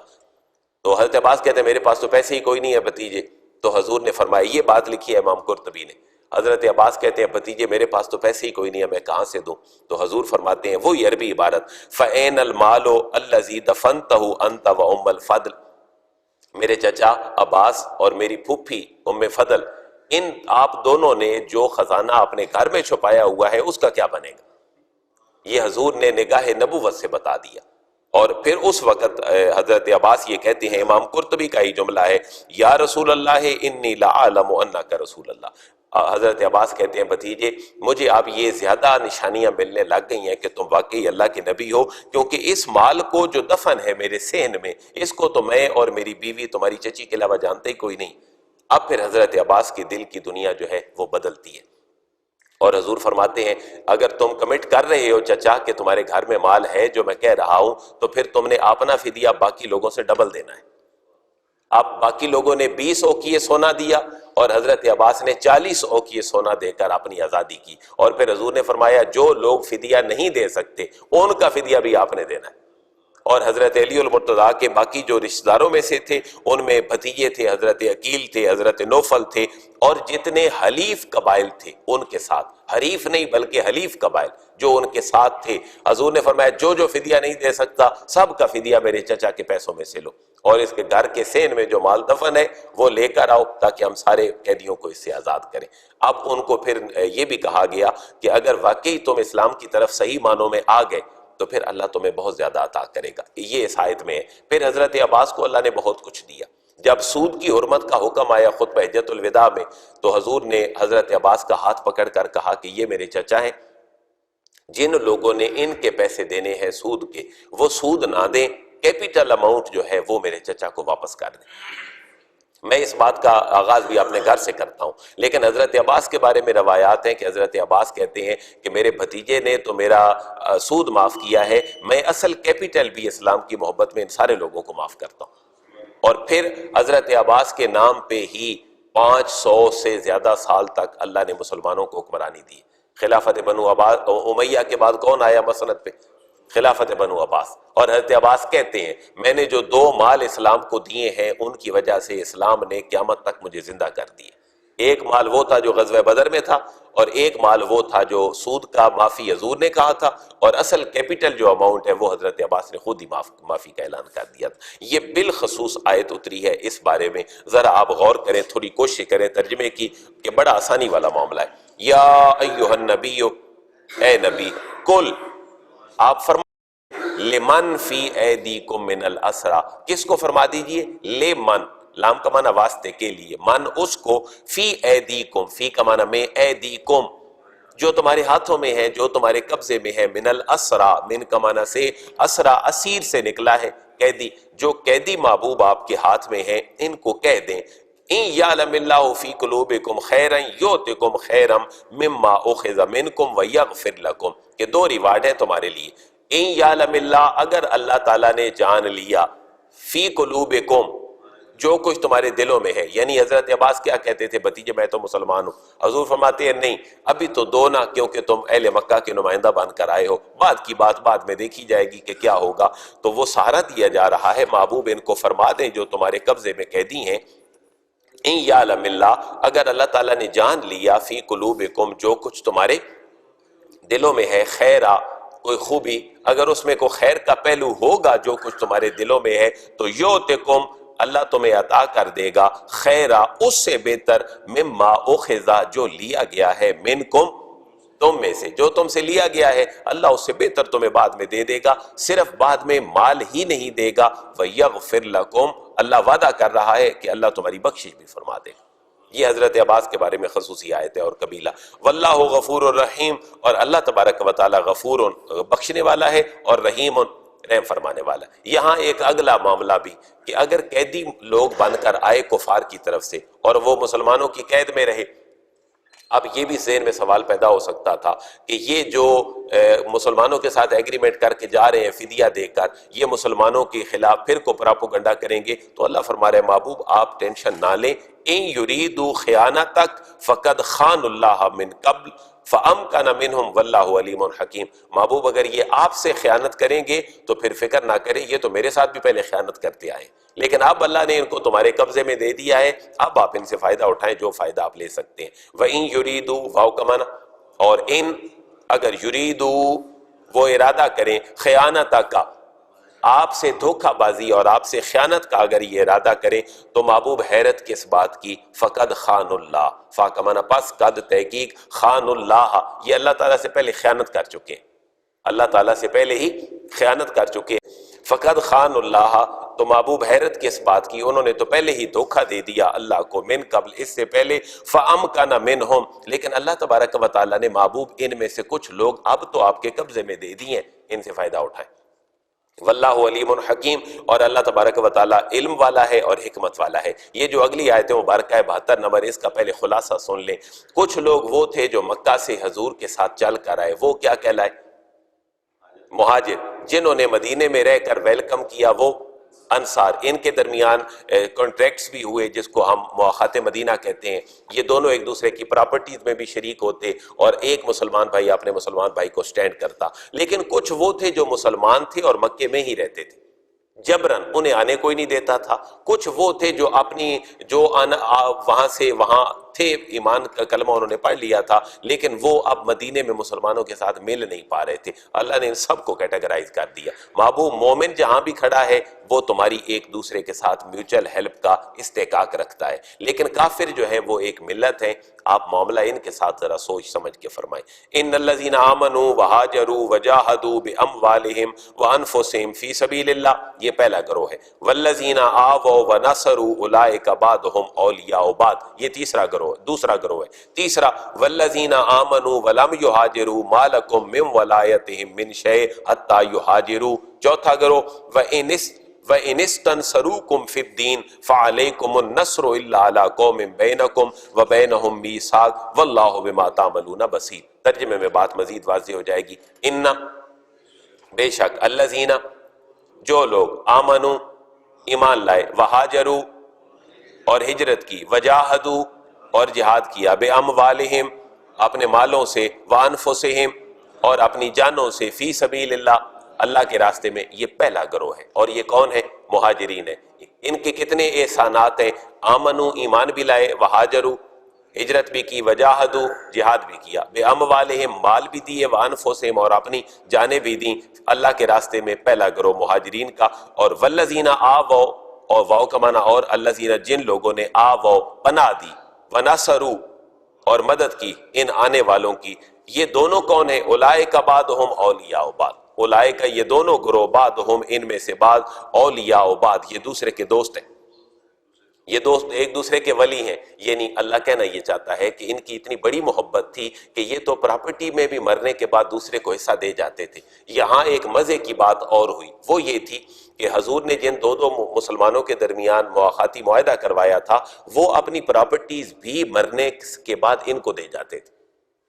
Speaker 2: تو حضرت عباس کہتے ہیں میرے پاس تو پیسے ہی کوئی نہیں ہے بھتیجے۔ تو حضور نے فرمایا، یہ بات لکھی ہے امام قرطبی نے، حضرت عباس کہتے ہیں بھتیجے میرے پاس تو پیسے ہی کوئی نہیں ہے، میں کہاں سے دوں؟ تو حضور فرماتے ہیں وہی عربی عبارت، فَأَيْنَ الْمَالُ الَّذِي دَفَنْتَهُ أَنْتَ وَأُمَّ الْفَضْلِ، میرے چچا عباس اور میری پھوپھی ام فضل، ان آپ دونوں نے جو خزانہ اپنے گھر میں چھپایا ہوا ہے اس کا کیا بنے گا؟ یہ حضور نے نگاہ نبوت سے بتا دیا۔ اور پھر اس وقت حضرت عباس یہ کہتے ہیں، امام قرطبی کا ہی جملہ ہے، یا رسول اللہ انی لعالم انک رسول اللہ۔ حضرت عباس کہتے ہیں بھتیجے مجھے اب یہ زیادہ نشانیاں ملنے لگ گئی ہیں کہ تم واقعی اللہ کے نبی ہو، کیونکہ اس مال کو جو دفن ہے میرے صحن میں، اس کو تو میں اور میری بیوی تمہاری چچی کے علاوہ جانتے ہی کوئی نہیں۔ اب پھر حضرت عباس کی دل کی دنیا جو ہے وہ بدلتی ہے، اور حضور فرماتے ہیں اگر تم کمٹ کر رہے ہو چچا کہ تمہارے گھر میں مال ہے جو میں کہہ رہا ہوں، تو پھر تم نے اپنا فدیہ باقی لوگوں سے ڈبل دینا ہے۔ اب باقی لوگوں نے 20 اوقیہ سونا دیا اور حضرت عباس نے 40 اوقیہ سونا دے کر اپنی آزادی کی، اور پھر حضور نے فرمایا جو لوگ فدیہ نہیں دے سکتے ان کا فدیہ بھی آپ نے دینا ہے۔ اور حضرت علی المرتضیٰ کے باقی جو رشتہ داروں میں سے تھے ان میں بھتیجے تھے، حضرت عقیل تھے، حضرت نوفل تھے، اور جتنے حلیف قبائل تھے ان کے ساتھ، حریف نہیں بلکہ حلیف قبائل جو ان کے ساتھ تھے، حضور نے فرمایا جو فدیہ نہیں دے سکتا سب کا فدیہ میرے چچا کے پیسوں میں سے لو، اور اس کے گھر کے سین میں جو مال دفن ہے وہ لے کر آؤ تاکہ ہم سارے قیدیوں کو اس سے آزاد کریں۔ اب ان کو پھر یہ بھی کہا گیا کہ اگر واقعی تم اسلام کی طرف صحیح معنوں میں آ گئے تو پھر اللہ تمہیں بہت زیادہ عطا کرے گا. یہ اس آیت میں ہے. پھر حضرت عباس کو اللہ نے بہت کچھ دیا. جب سود کی حرمت کا حکم آیا خطبہ حجۃ الوداع میں تو حضور نے حضرت عباس کا ہاتھ پکڑ کر کہا کہ یہ میرے چچا ہیں، جن لوگوں نے ان کے پیسے دینے ہیں سود کے، وہ سود نہ دیں، کیپیٹل اماؤنٹ جو ہے وہ میرے چچا کو واپس کر دیں. میں اس بات کا آغاز بھی اپنے گھر سے کرتا ہوں، لیکن حضرت عباس کے بارے میں روایات ہیں کہ حضرت عباس کہتے ہیں کہ میرے بھتیجے نے تو میرا سود معاف کیا ہے، میں اصل کیپیٹل بھی اسلام کی محبت میں ان سارے لوگوں کو معاف کرتا ہوں. اور پھر حضرت عباس کے نام پہ ہی 500 سے زیادہ سال تک اللہ نے مسلمانوں کو حکمرانی دی. خلافت بنو امیہ کے بعد کون آیا مسند پہ؟ خلافت بنو عباس. اور حضرت عباس کہتے ہیں میں نے جو 2 مال اسلام کو دیے ہیں ان کی وجہ سے اسلام نے قیامت تک مجھے زندہ کر دیے. ایک مال وہ تھا جو غزوہ بدر میں تھا، اور ایک مال وہ تھا جو سود کا معافی حضور نے کہا تھا، اور اصل کیپیٹل جو اماؤنٹ ہے وہ حضرت عباس نے خود ہی معافی کا اعلان کر دیا تھا. یہ بالخصوص آیت اتری ہے اس بارے میں. ذرا آپ غور کریں، تھوڑی کوشش کریں ترجمے کی، کہ بڑا آسانی والا معاملہ ہے. یا ایھا النبی، اے نبی، کل آپ فرما لمن فی ایدیکم من الاسرا، کس کو فرما دیجئے؟ لمن، لام کا معنی واسطے کے لیے، من اس کو، فی ایدیکم، فی کا معنی میں، ایدیکم جو تمہارے ہاتھوں میں ہے، جو تمہارے قبضے میں ہے، من الاسرا، من کا معنی سے اسرا اسیر سے نکلا ہے، قیدی، جو قیدی محبوب آپ کے ہاتھ میں ہیں ان کو کہہ دیں ان یعلم اللہ فی قلوبکم خیرا یؤتکم خیرا مما اخذ منکم ویغفر لکم، کہ 2 ریوارڈ ہیں تمہارے لیے. ان یعلم اللہ، اگر اللہ تعالیٰ نے جان لیا، فی قلوبکم، جو کچھ تمہارے دلوں میں ہے. یعنی حضرت عباس کیا کہتے تھے؟ بھتیجے میں تو مسلمان ہوں. حضور فرماتے ہیں نہیں، ابھی تو 2 نہ، کیونکہ تم اہل مکہ کے نمائندہ بن کر آئے ہو، بعد کی بات بعد میں دیکھی جائے گی کہ کیا ہوگا. تو وہ سہارا دیا جا رہا ہے، محبوب ان کو فرما دیں جو تمہارے قبضے میں قیدی ہیں. ان یعلم اللہ، اگر اللہ تعالیٰ نے جان لیا، فی قلوبکم، جو کچھ تمہارے دلوں میں ہے، خیرا، کوئی خوبی، اگر اس میں کوئی خیر کا پہلو ہوگا جو کچھ تمہارے دلوں میں ہے، تو یؤتکم، اللہ تمہیں عطا کر دے گا، خیرا، اس سے بہتر، مما اخذا، جو لیا گیا ہے، منکم، تم میں سے، جو تم سے لیا گیا ہے اللہ اس سے بہتر تمہیں بعد میں دے دے گا. صرف بعد میں مال ہی نہیں دے گا، وَيَغْفِرْ لَكُمْ، اللہ وعدہ کر رہا ہے کہ اللہ تمہاری بخشش بھی فرما دے. یہ حضرت عباس کے بارے میں خصوصی آیت ہے. اور قبیلہ واللہ غفور الرحیم، اور اللہ تبارک و تعالی غفور، بخشنے والا ہے، اور رحیم، رحم فرمانے والا. یہاں ایک اگلا معاملہ بھی کہ اگر قیدی لوگ بن کر آئے کفار کی طرف سے اور وہ مسلمانوں کی قید میں رہے، اب یہ بھی ذہن میں سوال پیدا ہو سکتا تھا کہ یہ جو مسلمانوں کے ساتھ ایگریمنٹ کر کے جا رہے ہیں فدیہ دے کر، یہ مسلمانوں کے خلاف پھر کو پراپوگنڈا کریں گے. تو اللہ فرما رہے محبوب آپ ٹینشن نہ لیں، ان یریدوا خیانتک فقد خان اللہ من قبل فامکن منہم واللہ علیم حکیم. محبوب اگر یہ آپ سے خیانت کریں گے تو پھر فکر نہ کریں، یہ تو میرے ساتھ بھی پہلے خیانت کرتے آئے، لیکن اب اللہ نے ان کو تمہارے قبضے میں دے دیا ہے، اب آپ ان سے فائدہ اٹھائیں جو فائدہ آپ لے سکتے ہیں. وَإِن يُرِيدُوا، واو کا معنی، اور ان، اگر یریدوا، وہ ارادہ کریں، خیانتک، آپ سے دھوکہ بازی اور آپ سے خیانت کا اگر یہ ارادہ کریں، تو محبوب حیرت کس بات کی، فقد خان اللہ، فا کا معنی پس، قد تحقیق، خان اللہ، یہ اللہ تعالیٰ سے پہلے خیانت کر چکے، اللہ تعالیٰ سے پہلے ہی خیانت کر چکے. فقد خان اللہ، تو محبوب حیرت کس بات کی، انہوں نے تو پہلے ہی دھوکہ دے دیا اللہ کو، من قبل، اس سے پہلے، فامکن منہم، لیکن اللہ تبارک و تعالیٰ نے محبوب ان میں سے کچھ لوگ اب تو آپ کے قبضے میں دے دیے، ان سے فائدہ اٹھائیں. واللہ علیم حکیم، اور اللہ تبارک و تعالیٰ علم والا ہے اور حکمت والا ہے. یہ جو اگلی آیت مبارکہ ہے 72 نمبر، اس کا پہلے خلاصہ سن لیں. کچھ لوگ وہ تھے جو مکہ سے حضور کے ساتھ چل کر آئے، وہ کیا کہلائے؟ مہاجر. جنہوں نے مدینے میں رہ کر ویلکم کیا وہ انصار. ان کے درمیان کانٹریکٹس بھی ہوئے جس کو ہم مواخات مدینہ کہتے ہیں. یہ دونوں ایک دوسرے کی پراپرٹیز میں بھی شریک ہوتے اور ایک مسلمان بھائی اپنے مسلمان بھائی کو سٹینڈ کرتا. لیکن کچھ وہ تھے جو مسلمان تھے اور مکے میں ہی رہتے تھے، جبرن انہیں آنے کوئی نہیں دیتا تھا. کچھ وہ تھے جو وہاں سے وہاں تھے، ایمان کا کلمہ انہوں نے پڑھ لیا تھا، لیکن وہ اب مدینے میں مسلمانوں کے ساتھ مل نہیں پا رہے تھے۔ اللہ نے ان سب کو کیٹیگرائز کر دیا۔ محبوب مومن جہاں بھی کھڑا ہے وہ تمہاری ایک دوسرے کے ساتھ میوچل ہیلپ کا استحقاق رکھتا ہے، لیکن کافر جو ہے وہ ایک ملت ہے۔ آپ معاملہ ان کے ساتھ ذرا سوچ سمجھ کے فرمائیں۔ ان الذین آمنوا وہاجروا وجاہدوا باموالہم وانفسہم فی سبیل اللہ، یہ پہلا گروہ ہے۔ والذین آووا ونصروا اولئک بعضهم اولیاء بعض، یہ تیسرا گروہ ہے۔ تیسرا والذین آمنوا ولم یہاجروا ما لکم من ولایتہم من شیء حتی یہاجروا، چوتھا گروہ وَإِنِ اسْتَنْصَرُوكُمْ فِي الدِّينِ فَعَلَيْكُمُ النَّصْرُ إِلَّا عَلَىٰ قَوْمٍ بَيْنَكُمْ وَبَيْنَهُمْ مِيثَاقٌ وَاللَّهُ بِمَا تَعْمَلُونَ بَصِيرٌ۔ ترجمے میں بات مزید واضح ہو جائے گی۔ ان بے شک الذین جو لوگ آمنوا ایمان لائے، وہاجروا اور ہجرت کی، وجاہدوا اور جہاد کیا، باموالہم اپنے مالوں سے، وانفسہم اور اپنی جانوں سے، فی سبیل اللہ اللہ کے راستے میں، یہ پہلا گروہ ہے۔ اور یہ کون ہے؟ مہاجرین ہے۔ ان کے کتنے احسانات ہیں؟ آمنو ایمان بھی لائے، وہاجروا ہجرت بھی کی، وجاہدوا جہاد بھی کیا، باموالہم مال بھی دیے، وانفسہم اور اپنی جانیں بھی دیں اللہ کے راستے میں، پہلا گروہ مہاجرین کا۔ اور والذین آووا، اور واو کا معنی اور، الذین جن لوگوں نے آووا پناہ دی، ونصروا اور مدد کی ان آنے والوں کی، یہ دونوں کون ہیں؟ اولئک بعضهم اولیاء بعض، اولئک یہ دونوں گروہ، بعضهم ان میں سے بعض، اولیاء بعض یہ دوسرے کے دوست ہیں، یہ دوست ایک دوسرے کے ولی ہیں۔ یعنی اللہ کہنا یہ چاہتا ہے کہ ان کی اتنی بڑی محبت تھی کہ یہ تو پراپرٹی میں بھی مرنے کے بعد دوسرے کو حصہ دے جاتے تھے۔ یہاں ایک مزے کی بات اور ہوئی، وہ یہ تھی کہ حضور نے جن دو مسلمانوں کے درمیان مواخاتی معاہدہ کروایا تھا، وہ اپنی پراپرٹیز بھی مرنے کے بعد ان کو دے جاتے تھے۔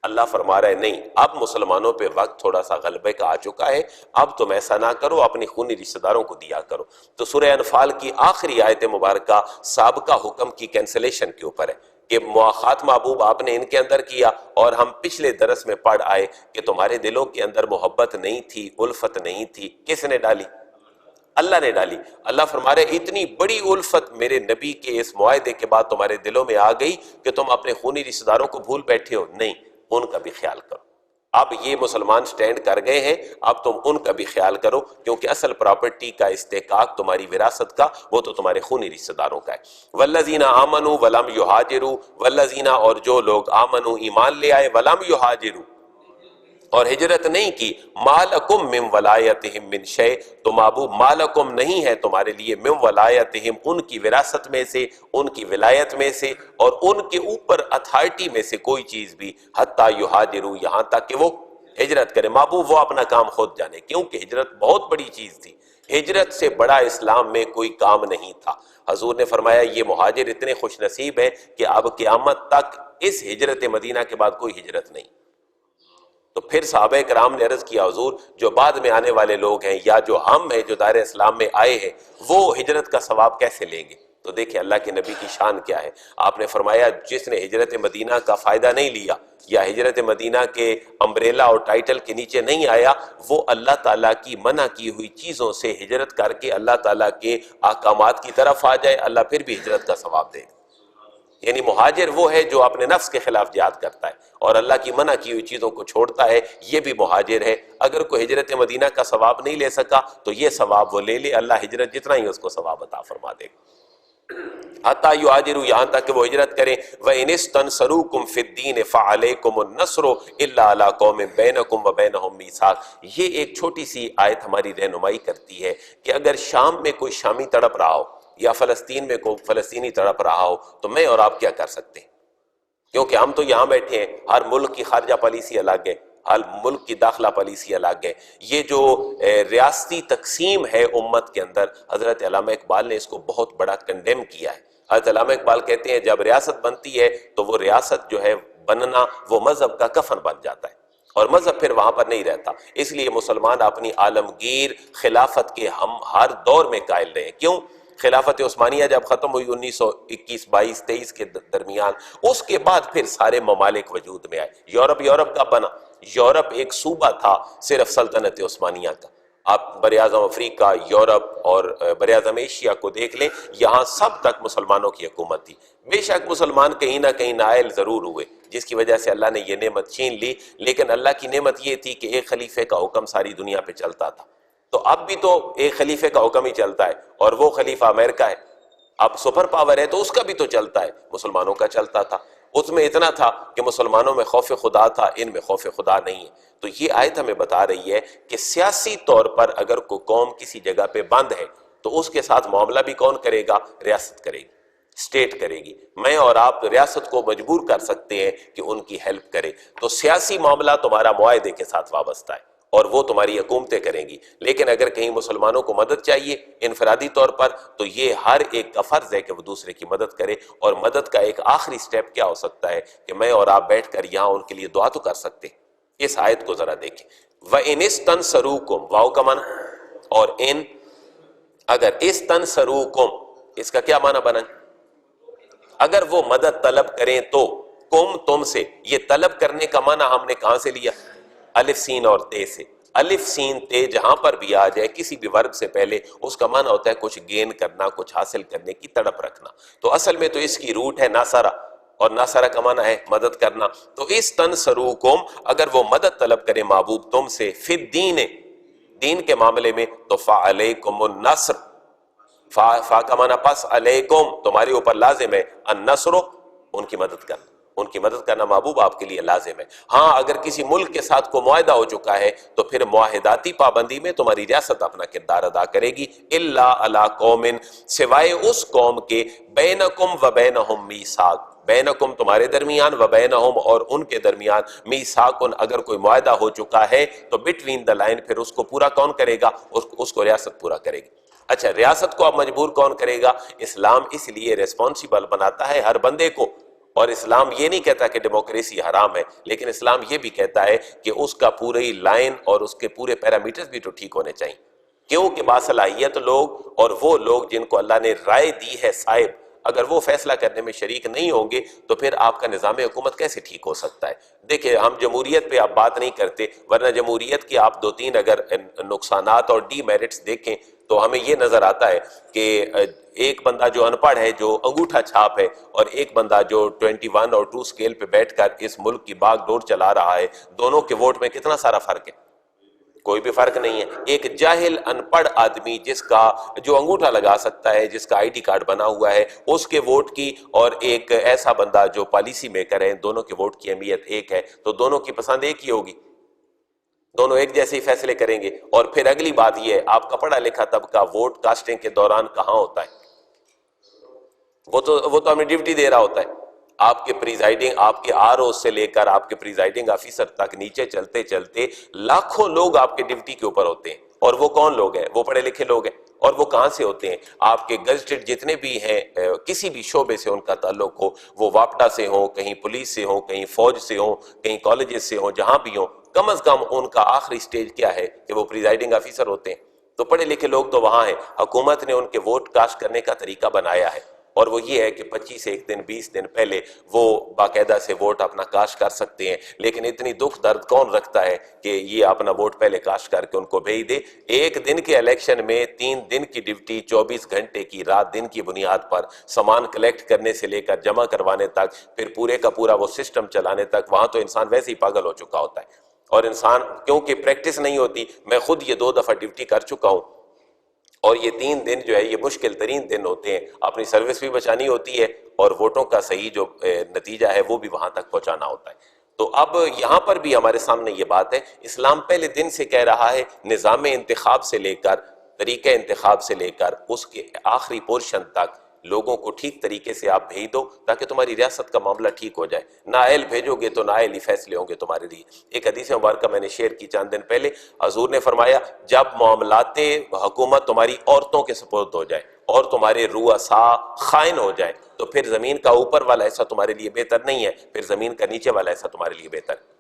Speaker 2: اللہ فرما رہا ہے نہیں، اب مسلمانوں پہ وقت تھوڑا سا غلبے کا آ چکا ہے، اب تم ایسا نہ کرو، اپنی خونی رشتہ داروں کو دیا کرو۔ تو سورہ انفال کی آخری آیت مبارکہ سابقہ حکم کی کینسلیشن کے اوپر ہے کہ مواخات محبوب آپ نے ان کے اندر کیا، اور ہم پچھلے درس میں پڑھ آئے کہ تمہارے دلوں کے اندر محبت نہیں تھی، الفت نہیں تھی، کس نے ڈالی؟ اللہ نے ڈالی۔ اللہ فرما رہے اتنی بڑی الفت میرے نبی کے اس معاہدے کے بعد تمہارے دلوں میں آ گئی کہ تم اپنے خونی رشتہ داروں کو بھول بیٹھے ہو، نہیں، ان کا بھی خیال کرو۔ اب یہ مسلمان سٹینڈ کر گئے ہیں، اب تم ان کا بھی خیال کرو، کیونکہ اصل پراپرٹی کا استحقاق تمہاری وراثت کا وہ تو تمہارے خونی رشتہ داروں کا ہے۔ والذین آمنوا ولم یہاجروا، والذین اور جو لوگ آمنوا ایمان لے آئے، ولم یہاجروا اور ہجرت نہیں کی، مالکم من ولایتہم من شیء تو محبوب مالکم نہیں ہے تمہارے لیے، من ولایتہم ان کی وراثت میں سے، ان کی ولایت میں سے، اور ان کے اوپر اتھارٹی میں سے کوئی چیز بھی، حتی یہاجروا یہاں تک کہ وہ ہجرت کرے۔ محبوب وہ اپنا کام خود جانے، کیونکہ ہجرت بہت بڑی چیز تھی، ہجرت سے بڑا اسلام میں کوئی کام نہیں تھا۔ حضور نے فرمایا یہ مہاجر اتنے خوش نصیب ہیں کہ اب قیامت تک اس ہجرت مدینہ کے بعد کوئی ہجرت نہیں۔ تو پھر صحابہ کرام نے عرض کیا حضور جو بعد میں آنے والے لوگ ہیں یا جو ہم ہیں جو دار اسلام میں آئے ہیں وہ ہجرت کا ثواب کیسے لیں گے؟ تو دیکھیں اللہ کے نبی کی شان کیا ہے۔ آپ نے فرمایا جس نے ہجرت مدینہ کا فائدہ نہیں لیا یا ہجرت مدینہ کے امبریلا اور ٹائٹل کے نیچے نہیں آیا، وہ اللہ تعالیٰ کی منع کی ہوئی چیزوں سے ہجرت کر کے اللہ تعالیٰ کے احکامات کی طرف آ جائے، اللہ پھر بھی ہجرت کا ثواب دے گا۔ یعنی مہاجر وہ ہے جو اپنے نفس کے خلاف جہاد کرتا ہے اور اللہ کی منع کی ہوئی چیزوں کو چھوڑتا ہے، یہ بھی مہاجر ہے۔ اگر کوئی ہجرت مدینہ کا ثواب نہیں لے سکا تو یہ ثواب وہ لے لے، اللہ ہجرت جتنا ہی اس کو ثواب عطا فرما دے گا۔ حتی یہاجروا یہاں تک کہ وہ ہجرت کریں۔ وَإِنِ اسْتَنْصَرُوكُمْ فِي الدِّينِ فَعَلَيْكُمُ النَّصْرُ إِلَّا عَلَىٰ قَوْمٍ بَيْنَكُمْ وَبَيْنَهُمْ مِيثَاقٌ۔ یہ ایک چھوٹی سی آیت ہماری رہنمائی کرتی ہے کہ اگر شام میں کوئی شامی تڑپ رہا ہو یا فلسطین میں کوئی فلسطینی تڑپ رہا ہو تو میں اور آپ کیا کر سکتے ہیں؟ کیونکہ ہم تو یہاں بیٹھے ہیں، ہر ملک کی خارجہ پالیسی الگ ہے، ہر ملک کی داخلہ پالیسی الگ ہے۔ یہ جو ریاستی تقسیم ہے امت کے اندر، حضرت علامہ اقبال نے اس کو بہت بڑا کنڈیم کیا ہے۔ حضرت علامہ اقبال کہتے ہیں جب ریاست بنتی ہے تو وہ ریاست جو ہے بننا وہ مذہب کا کفن بن جاتا ہے اور مذہب پھر وہاں پر نہیں رہتا۔ اس لیے مسلمان اپنی عالمگیر خلافت کے ہم ہر دور میں قائل رہے۔ کیوں؟ خلافت عثمانیہ جب ختم ہوئی 1921 22 23 کے درمیان، اس کے بعد پھر سارے ممالک وجود میں آئے۔ یورپ کا بنا، یورپ ایک صوبہ تھا صرف سلطنت عثمانیہ کا، آپ بر اعظم افریقہ، یورپ اور بر اعظم ایشیا کو دیکھ لیں، یہاں سب تک مسلمانوں کی حکومت تھی۔ بے شک مسلمان کہیں نہ کہیں نائل ضرور ہوئے، جس کی وجہ سے اللہ نے یہ نعمت چھین لی، لیکن اللہ کی نعمت یہ تھی کہ ایک خلیفے کا حکم ساری دنیا پہ چلتا تھا۔ تو اب بھی تو ایک خلیفے کا حکم ہی چلتا ہے، اور وہ خلیفہ امریکہ ہے۔ اب سپر پاور ہے تو اس کا بھی تو چلتا ہے، مسلمانوں کا چلتا تھا۔ اس میں اتنا تھا کہ مسلمانوں میں خوف خدا تھا، ان میں خوف خدا نہیں ہے۔ تو یہ آیت ہمیں بتا رہی ہے کہ سیاسی طور پر اگر کوئی قوم کسی جگہ پہ بند ہے تو اس کے ساتھ معاملہ بھی کون کرے گا؟ ریاست کرے گی، اسٹیٹ کرے گی۔ میں اور آپ ریاست کو مجبور کر سکتے ہیں کہ ان کی ہیلپ کرے۔ تو سیاسی معاملہ تمہارا معاہدے کے ساتھ وابستہ ہے اور وہ تمہاری حکومتیں کریں گی، لیکن اگر کہیں مسلمانوں کو مدد چاہیے انفرادی طور پر تو یہ ہر ایک کا فرض ہے کہ وہ دوسرے کی مدد کرے۔ اور مدد کا ایک آخری سٹیپ کیا ہو سکتا ہے کہ میں اور آپ بیٹھ کر یہاں ان کے لیے دعا تو کر سکتے ہیں۔ اس آیت کو ذرا دیکھیں، وَإِنِ اسْتَنْصَرُوكُمْ، واو کا معنی اور ان، اگر اسْتَنْصَرُوكُمْ اس کا کیا معنی بنا؟ اگر وہ مدد طلب کریں تو، کم تم سے، یہ طلب کرنے کا معنی ہم نے کہاں سے لیا؟ الف سین اور تے سے۔ الف سین تے جہاں پر بھی آ جائے کسی بھی ورب سے پہلے، اس کا معنی ہوتا ہے کچھ گین کرنا، کچھ حاصل کرنے کی تڑپ رکھنا۔ تو اصل میں تو اس کی روٹ ہے ناصرہ، اور ناصرہ کا معنی ہے مدد کرنا۔ تو اس تنصروکم، اگر وہ مدد طلب کرے محبوب تم سے، فی الدین، دین کے معاملے میں، تو فعلیکم النصر، فا کا معنی پس، علیکم تمہارے اوپر لازم ہے، النصر ان کی مدد کرنا، ان کی مدد کرنا محبوب آپ کے لیے لازم ہے۔ ہاں اگر کسی ملک کے ساتھ کوئی معاہدہ ہو چکا ہے تو پھر معاہداتی پابندی میں تمہاری ریاست اپنا کردار ادا کرے گی، الا علی قوم، سوائے اس قوم کے، بینکم و بینہم میثاق، بینکم تمہارے درمیان، و بینہم اور ان کے درمیان، میثاق اگر کوئی معاہدہ ہو چکا ہے تو بٹوین دا لائن پھر اس کو پورا کون کرے گا؟ اس کو ریاست پورا کرے گی۔ اچھا، ریاست کو اب مجبور کون کرے گا؟ اسلام اس لیے ریسپانسیبل بناتا ہے ہر بندے کو، اور اسلام یہ نہیں کہتا کہ ڈیموکریسی حرام ہے، لیکن اسلام یہ بھی کہتا ہے کہ اس کا پوری لائن اور اس کے پورے پیرامیٹرز بھی تو ٹھیک ہونے چاہیے، کیونکہ باصلاحیت لوگ اور وہ لوگ جن کو اللہ نے رائے دی ہے صاحب، اگر وہ فیصلہ کرنے میں شریک نہیں ہوں گے تو پھر آپ کا نظام حکومت کیسے ٹھیک ہو سکتا ہے؟ دیکھیں، ہم جمہوریت پہ آپ بات نہیں کرتے، ورنہ جمہوریت کی آپ 2-3 اگر نقصانات اور ڈی میرٹس دیکھیں تو ہمیں یہ نظر آتا ہے کہ ایک بندہ جو ان پڑھ ہے، جو انگوٹھا چھاپ ہے، اور ایک بندہ جو 21 اور 2 سکیل پہ بیٹھ کر اس ملک کی باغ ڈور چلا رہا ہے، دونوں کے ووٹ میں کتنا سارا فرق ہے؟ کوئی بھی فرق نہیں ہے۔ ایک جاہل ان پڑھ آدمی جس کا جو انگوٹھا لگا سکتا ہے، جس کا آئی ڈی کارڈ بنا ہوا ہے، اس کے ووٹ کی، اور ایک ایسا بندہ جو پالیسی میکر ہے، دونوں کے ووٹ کی اہمیت ایک ہے، تو دونوں کی پسند ایک ہی ہوگی، دونوں ایک جیسے ہی فیصلے کریں گے۔ اور پھر اگلی بات یہ ہے، آپ کا پڑھا لکھا طبقہ ووٹ کاسٹنگ کے دوران کہاں ہوتا ہے؟ وہ تو ہمیں ڈیوٹی دے رہا ہوتا ہے۔ آپ کے پریزائڈنگ، آپ کے آر او سے لے کر آپ کے پریزائڈنگ آفیسر تک نیچے چلتے چلتے لاکھوں لوگ آپ کے ڈیوٹی کے اوپر ہوتے ہیں، اور وہ کون لوگ ہیں؟ وہ پڑھے لکھے لوگ ہیں۔ اور وہ کہاں سے ہوتے ہیں؟ آپ کے گزٹڈ جتنے بھی ہیں، کسی بھی شعبے سے ان کا تعلق ہو، وہ واپڈا سے ہوں، کہیں پولیس سے ہوں، کہیں فوج سے ہوں، کہیں کالجز سے ہوں، جہاں بھی ہوں، کم از کم ان کا آخری سٹیج کیا ہے کہ وہ پریزائڈنگ آفیسر ہوتے ہیں۔ تو پڑھے لکھے لوگ تو وہاں ہیں، حکومت نے ان کے ووٹ کاسٹ کرنے کا طریقہ بنایا ہے، اور وہ یہ ہے کہ 25 ایک دن 20 دن پہلے وہ باقاعدہ سے ووٹ اپنا کاسٹ کر سکتے ہیں، لیکن اتنی دکھ درد کون رکھتا ہے کہ یہ اپنا ووٹ پہلے کاسٹ کر کے ان کو بھیج دے؟ ایک دن کے الیکشن میں 3 دن کی ڈیوٹی، 24 گھنٹے کی، رات دن کی بنیاد پر، سامان کلیکٹ کرنے سے لے کر جمع کروانے تک، پھر پورے کا پورا وہ سسٹم چلانے تک، وہاں تو انسان ویسے ہی پاگل ہو چکا ہوتا ہے۔ اور انسان کیونکہ پریکٹس نہیں ہوتی، میں خود یہ 2 دفعہ ڈیوٹی کر چکا ہوں، اور یہ 3 دن جو ہے یہ مشکل ترین دن ہوتے ہیں، اپنی سروس بھی بچانی ہوتی ہے اور ووٹوں کا صحیح جو نتیجہ ہے وہ بھی وہاں تک پہنچانا ہوتا ہے۔ تو اب یہاں پر بھی ہمارے سامنے یہ بات ہے، اسلام پہلے دن سے کہہ رہا ہے نظام انتخاب سے لے کر، طریقہ انتخاب سے لے کر اس کے آخری پورشن تک لوگوں کو ٹھیک طریقے سے آپ بھیج دو تاکہ تمہاری ریاست کا معاملہ ٹھیک ہو جائے۔ نااہل بھیجو گے تو نااہل ہی فیصلے ہوں گے تمہارے لیے۔ ایک حدیث مبارکہ میں نے شیئر کی چند دن پہلے، حضور نے فرمایا جب معاملات حکومت تمہاری عورتوں کے سپرد ہو جائے اور تمہارے رؤساء خائن ہو جائے تو پھر زمین کا اوپر والا حصہ تمہارے لیے بہتر نہیں ہے، پھر زمین کا نیچے والا حصہ تمہارے لیے بہتر ہے۔